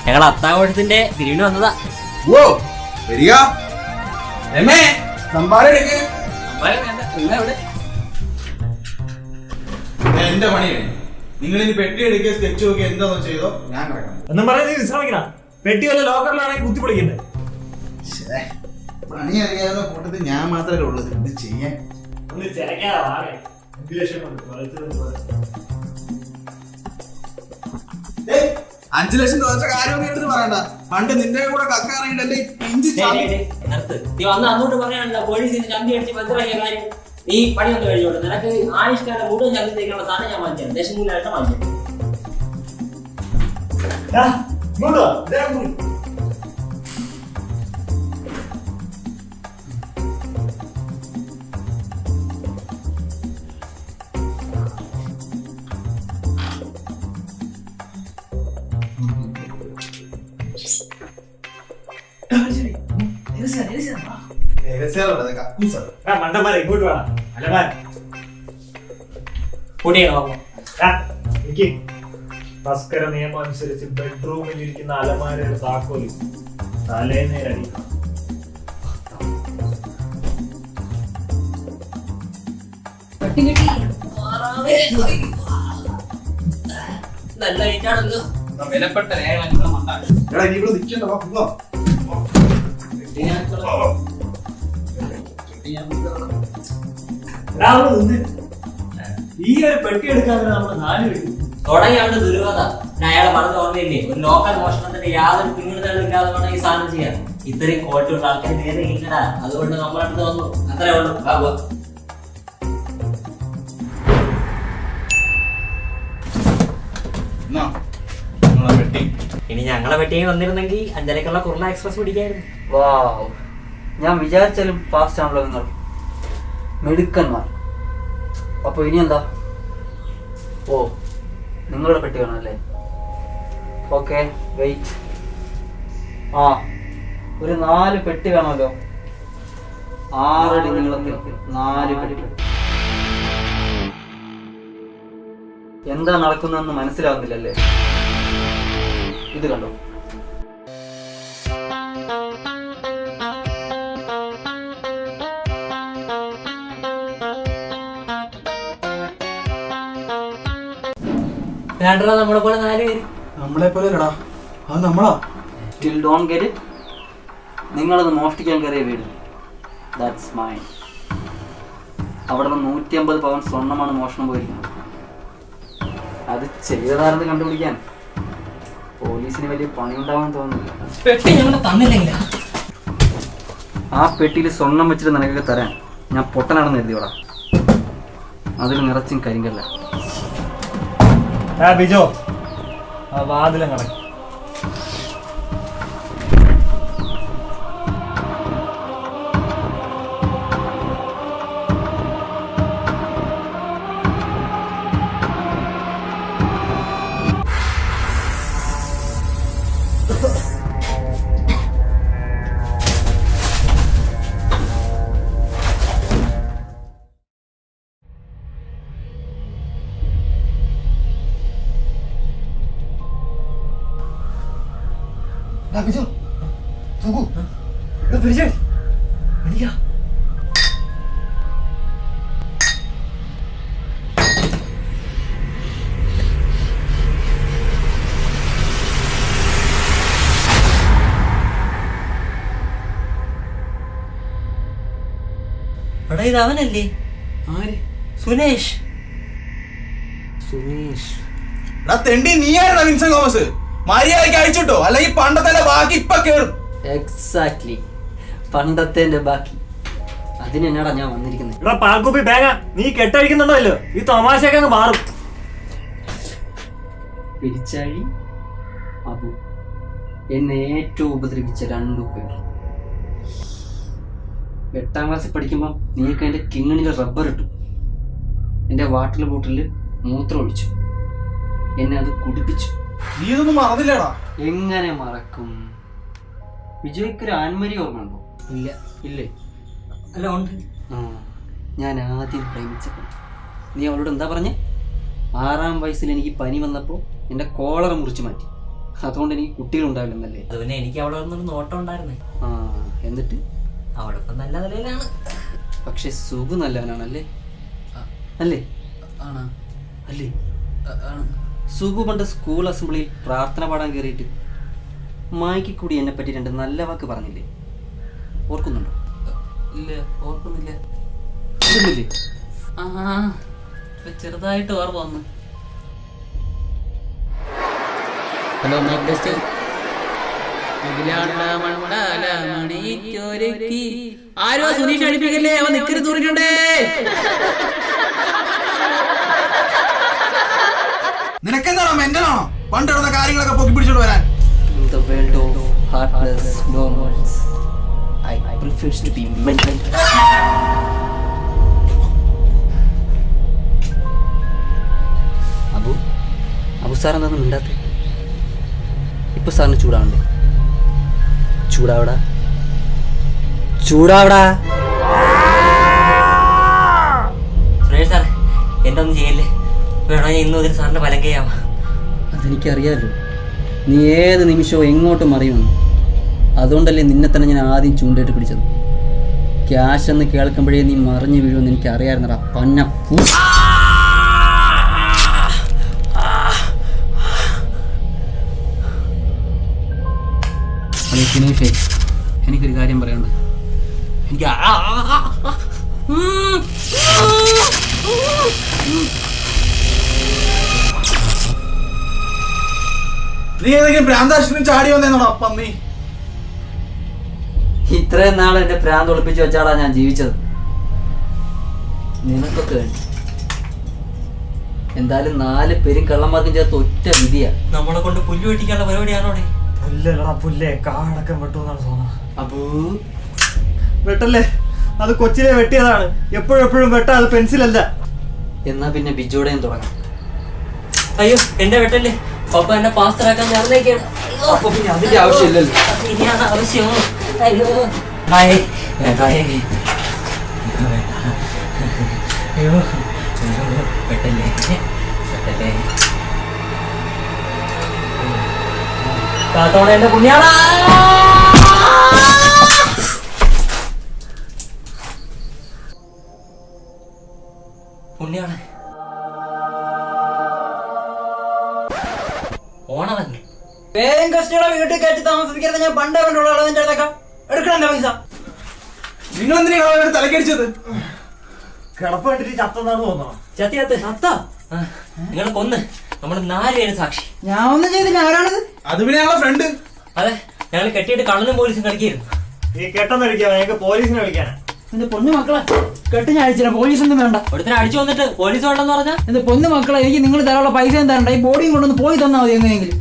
A: ഞങ്ങൾ അത്താഘോഷത്തിന്റെ പിരിവിന് വന്നതാ.
D: ഓ വരിക. എന്റെ പണിയാണ്. നിങ്ങൾ ഇനി പെട്ടി എടുക്കുക, സ്കെച്ച് നോക്കി എന്താന്ന് ചെയ്തോ, ഞാൻ കിടക്കണം.
H: എന്നും പറഞ്ഞ നീ വിശ്രമിക്കണം. പെട്ടി വല്ല ലോക്കറിലാണെങ്കിൽ കുത്തിപ്പൊളിക്കണ്ടേ?
D: പണി അറിയാവുന്ന കൂട്ടത്തിൽ ഞാൻ മാത്രമേ ഉള്ളത്. എന്ത് ചെയ്യാൻ?
H: ഒന്ന് ചിരക്കാതെ വാങ്ങേ. 5 ലക്ഷം കൊണ്ട്
D: $5 ലക്ഷം കാര്യമൊന്നും എടുത്ത് പറയണ്ട. പണ്ട് നിന്റെ കൂടെ കക്കാറിയിട്ടല്ലേ പിഞ്ച്
A: നീ വന്ന് അങ്ങോട്ട് പറയാനല്ല പോലീസിന് ചന്തി അടിച്ച് ഭദ്രമായ കാര്യം. നീ പണിയൊന്നും കഴിഞ്ഞോട്ടെ. നിനക്ക് ആയുഷ്കാലം മുഴുവൻ ചന്തി തേക്കാനുള്ള സാധനം ഞാൻ വാങ്ങിച്ചു. ദശമൂലായിട്ട് വാങ്ങിച്ചു.
H: മണ്ടന്മാരെ ഇങ്ങോട്ട് വേണം. അല്ലമാൻ തസ്കര നിയമം അനുസരിച്ച് ബെഡ്റൂമിൽ ഇരിക്കുന്ന അലമാരയുടെ താക്കോല് തലേന്നേരടിക്കണം.
A: നല്ല വീട്ടാണല്ലോ.
C: വിലപ്പെട്ട രേഖകൾ
H: ഈ ഒരു പെട്ടി എടുക്കാൻ നമ്മൾ 4 പേര്
A: തുടങ്ങിയാണ് ദുരൂഹത. അയാളെ പറഞ്ഞ ഓർമ്മയില്ലേ, ഒരു ലോക്കൽ മോഷണത്തിന്റെ യാതൊരു പിന്തുണയില്ലാതെ വേണം ഈ സാധനം ചെയ്യാൻ. ഇത്രയും ക്വാളിറ്റി ഉള്ള ആൾക്കാർ നേരെ ഇല്ലടാ. അതുകൊണ്ട് നമ്മളടുത്ത് വന്നു. അത്രേ ഉള്ളൂ. ബാബു ഇനി ഞങ്ങളെ പെട്ടിയെ വന്നിരുന്നെങ്കിൽ 5:30ക്കുള്ള കുർള എക്സ്പ്രസ് പിടിക്കായിരുന്നു.
B: വാവ്, ഞാൻ വിചാരിച്ചാലും ഫാസ്റ്റ് ആണല്ലോ നിങ്ങൾ മിടുക്കന്മാർ. അപ്പോൾ ഇനി എന്താ? ഓ, നിങ്ങളുടെ പെട്ടി വേണമല്ലേ? Okay, wait. ആ, ഒരു 4 പെട്ടി വേണമല്ലോ. 6 അടി നീളത്തിൽ 4 പെട്ടി. എന്താ നടക്കുന്നതെന്ന് മനസ്സിലാവുന്നില്ലല്ലേ? ഇത് കണ്ടോ?
A: നമ്മളെ പോലെ 4 പേര്.
D: നമ്മളെ പോലെ അത് നമ്മളാ.
B: Still don't get it? നിങ്ങളത് മോഷ്ടിക്കാൻ കയറിയ വീട്. That's mine. അവിടെ നിന്ന് 150 പവൻ സ്വർണ്ണമാണ് മോഷണം പോയിരിക്കുന്നത്. അത് ചെയ്തതാരെന്ന് കണ്ടുപിടിക്കാൻ പോലീസിന് വലിയ പണിയുണ്ടാവാൻ തോന്നുന്നില്ല.
A: പെട്ടി ഞങ്ങൾ തന്നില്ലെങ്കിൽ
B: ആ പെട്ടിയിൽ സ്വർണം വെച്ചിട്ട് നിനക്കൊക്കെ തരാൻ ഞാൻ പൊട്ടനാണെന്ന് എഴുതിയോടാ. അതിൽ നിറച്ചും കരിങ്കല്ല.
H: ബിജോ, ആ വാതിലും കടക്കും.
G: എടാ ഇത് അവനല്ലേ? സുനേഷ്.
D: തെണ്ടി നീയായിരുന്നോ വിൻസെന്റ് തോമസ്? മര്യാദയ്ക്ക് അഴിച്ചിട്ടോ, അല്ലെങ്കിൽ പണ്ടത്തെ ബാക്കി ഇപ്പൊ കേറും.
B: എക്സാക്ട്ലി, പണ്ടത്തെ ബാക്കി. അതിനെന്നാടാ ഞാൻ വന്നിരിക്കുന്നത്?
H: എടാ പാൽക്കുപ്പി ബാഗ, നീ കെട്ടഴിക്കുന്നുണ്ടല്ലോ, ഈ തമാശയൊക്കെ അങ്ങ് മാറും.
B: പിരിച്ചാഴി അബു, എന്നെ ഏറ്റവും ഉപദ്രവിച്ച 2 പേർ. 8ാം ക്ലാസ്സിൽ പഠിക്കുമ്പോൾ നീക്ക് എൻ്റെ കിങ്ങിണിൽ റബ്ബർ ഇട്ടു, എൻ്റെ വാട്ടർ ബോട്ടിലിൽ മൂത്രം ഒഴിച്ചു, എന്നെ അത് കുടിപ്പിച്ചു.
D: നീ ഇതൊന്നും മറന്നില്ലടാ.
B: എങ്ങനെ മറക്കും? വിജയ്ക്കൊരു ആൻമരി ഓർമ്മയുണ്ടോ?
G: ഇല്ല.
B: ഇല്ലേ?
G: അല്ല ഉണ്ട്.
B: ഞാൻ ആദ്യം പ്രേമിച്ചപ്പോൾ നീ അവളോട് എന്താ പറഞ്ഞേ? 6ാം വയസ്സിൽ എനിക്ക് പനി വന്നപ്പോൾ എൻ്റെ കോളറ മുറിച്ചു മാറ്റി, അതുകൊണ്ട് എനിക്ക് കുട്ടികളുണ്ടാവില്ലെന്നല്ലേ?
G: അത് പിന്നെ എനിക്ക് അവിടെ വന്നൊരു നോട്ടം ഉണ്ടായിരുന്നേ.
B: എന്നിട്ട്
G: അവളിപ്പം നല്ല നിലയിലാണ്.
B: പക്ഷെ സുഖു നല്ലവനാണല്ലേ? അല്ലേ?
E: ആണോ?
B: അല്ലേ? സുഖു പണ്ട് സ്കൂൾ അസംബ്ലിയിൽ പ്രാർത്ഥന പാടാൻ കയറിയിട്ട് മായ്ക്ക് കൂടി എന്നെ പറ്റി 2 നല്ല വാക്ക് പറഞ്ഞില്ലേ? ഓർക്കുന്നുണ്ടോ?
G: ഇല്ല, ഓർക്കുന്നില്ല.
B: ഓർക്കുന്നില്ലേ?
G: ചെറുതായിട്ട് ഓർമ്മ വന്നു.
E: Hello mike test. ആരോ സുനീഷ് അടിപ്പിക്കല്ലേ, അവൻ നിക്കരുത് തൂറിട്ടുണ്ടേ.
D: നിനക്കെന്താണോ മെന്റലാണോ പണ്ട് നടന്ന കാര്യങ്ങളൊക്കെ പൊക്കി പിടിച്ചോണ്ട് വരാൻ?
B: In the world of heartless normals, I prefer to be mental. Abu sir എന്താ മിണ്ടാത്തെ? ഇപ്പൊ സാറിന് ചൂടാവണ്ടേ? ചൂടാവടാ, ചൂടാവടാ.
G: സുരേഷ് സാർ, എന്റെ ഒന്നും ചെയ്യല്ലേ. വേണോ ഞാൻ ഇന്ന് മുതൽ സാറിന്റെ ഫലം ചെയ്യാമോ?
B: അതെനിക്കറിയാലോ, നീ ഏത് നിമിഷവും എങ്ങോട്ടും അറിയുമെന്ന്. അതുകൊണ്ടല്ലേ നിന്നെ തന്നെ ഞാൻ ആദ്യം ചൂണ്ടയിട്ട് പിടിച്ചത്. ക്യാഷ് എന്ന് കേൾക്കുമ്പോഴേ നീ മറിഞ്ഞു വീഴുമെന്ന് എനിക്കറിയായിരുന്നടാ പന്ന. അതെ സുനീഷേ, എനിക്കൊരു കാര്യം പറയാനുണ്ട്. എനിക്ക്
D: നീ ഏതെങ്കിലും ഭ്രാന്താശുപത്രി ചാടി വന്നേന്നോടാ പന്നി?
B: ഇത്രയും നാൾ എന്റെ ഭ്രാന്ത് ഒളിപ്പിച്ച് വെച്ചാടാ ഞാൻ ജീവിച്ചത്, നിനക്കൊക്കെ വേണ്ടി. എന്തായാലും 4 പേരും കള്ളന്മാർക്കും ചേർത്ത് ഒറ്റ വിധിയാ.
G: നമ്മളെ കൊണ്ട് പുല്ല് വെട്ടിക്കാനുള്ള പരിപാടിയാണോടെ?
H: പുല്ലല്ലടാ പുല്ലേ, കാടൊക്കെ വെട്ടുമെന്നാണ് തോന്നുന്നത്.
B: അബൂ,
H: വെട്ടല്ലേ, അത് കൊച്ചിലെ വെട്ടിയതാണ്. എപ്പോഴും വെട്ടാ, അത് പെൻസിലല്ല.
B: എന്നാ പിന്നെ ബിജോടെയും തുടങ്ങാം.
G: അയ്യോ, എന്റെ വെട്ടല്ലേ, പപ്പ എന്നെ പാസ്റ്ററാക്കാൻ ചേർന്നേക്കാണ്.
B: അപ്പൊ പിന്നെ അതിന്റെ ആവശ്യമില്ലല്ലോ.
G: ഇനിയാണ് ആവശ്യം. അയ്യോ ഹായ് ഹായ്. അയ്യോ വെട്ടല്ലേ വെട്ടല്ലേ. കാത്തോടെ എന്റെ പുണ്യാളാ. പുണ്യാണ് ഓണമല്ലേ.
F: പേരും കഷ്ടികളെ വീട്ടിൽ കയറ്റി താമസിപ്പിക്കരുത്. ഞാൻ പണ്ടേ വേണ്ടുള്ള നിന്റെ അടുത്തൊക്കെ എടുക്കണല്ലേ പൈസ?
D: നിങ്ങൾ എന്തിനാണ് തലക്കടിച്ചത്?
H: കിടപ്പ് കണ്ടിട്ട് ചത്തെന്നാണ് തോന്നണം.
G: ചത്തിയത്ത്
F: സത്താ
G: നിങ്ങളെ കൊന്ന് നമ്മള് 4 പേര് സാക്ഷി.
F: ഞാൻ ഒന്നും ചെയ്തില്ല. ആരാണത്?
D: അത് പിന്നെ ഞങ്ങളെ ഫ്രണ്ട്.
G: അതെ, ഞങ്ങൾ കെട്ടിയിട്ട് കള്ളനും പോലീസും കളിക്കായിരുന്നു.
H: ഈ കെട്ടെന്ന് വിളിക്കാൻ ഞങ്ങൾക്ക് പോലീസിനെ വിളിക്കാനാ.
F: എന്റെ പൊന്നു മക്കളെ, കെട്ട് ഞാൻ അയച്ചില്ല, പോലീസൊന്നും വേണ്ട.
G: ഒരുത്തനെ അടിച്ചു വന്നിട്ട് പോലീസ് വേണ്ടെന്ന് പറഞ്ഞാ?
F: എന്റെ പൊന്നു മക്കളെ, എനിക്ക് നിങ്ങൾ തരാനുള്ള പൈസ തരണ്ട. ഈ ബോഡിയും കൊണ്ടൊന്ന് പോയി തന്നാ മതി എങ്ങനെയെങ്കിലും.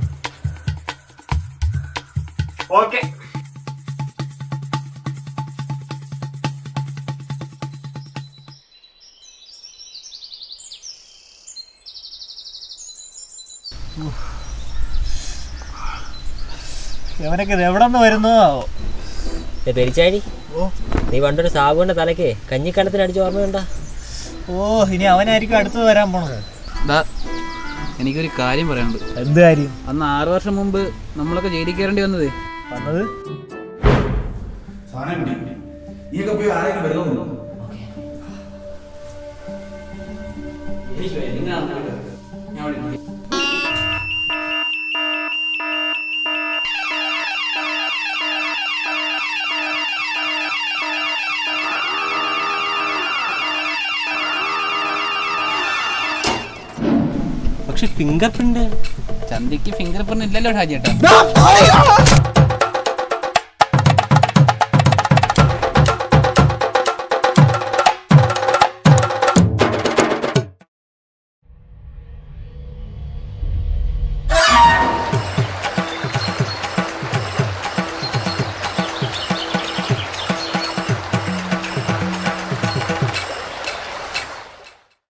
H: ഓക്കെ.
G: ഇവനൊക്കെ ഇത് എവിടെ നിന്ന് വരുന്നോ ആവോ.
A: പെരിച്ചാഴി, നീ പണ്ടൊരു സാബുവിന്റെ തലയ്ക്ക് കഞ്ഞിക്കലത്തിൽ അടിച്ച ഓർമ്മയുണ്ടോ?
G: ഓ, ഇനി അവനായിരിക്കും അടുത്ത് വരാൻ പോണത്.
E: എനിക്കൊരു കാര്യം പറയാനുണ്ട്.
G: എന്ത് കാര്യം?
E: അന്ന് 6 വർഷം മുമ്പ് നമ്മളൊക്കെ ജയിലിൽ കയറേണ്ടി വന്നത്
G: വന്നത്
A: പക്ഷെ ഫിംഗർ പ്രിന്റ്
E: ചന്തിക്ക് ഫിംഗർ പ്രിന്റ് ഇല്ലല്ലോ ഷാജി ചേട്ടാ.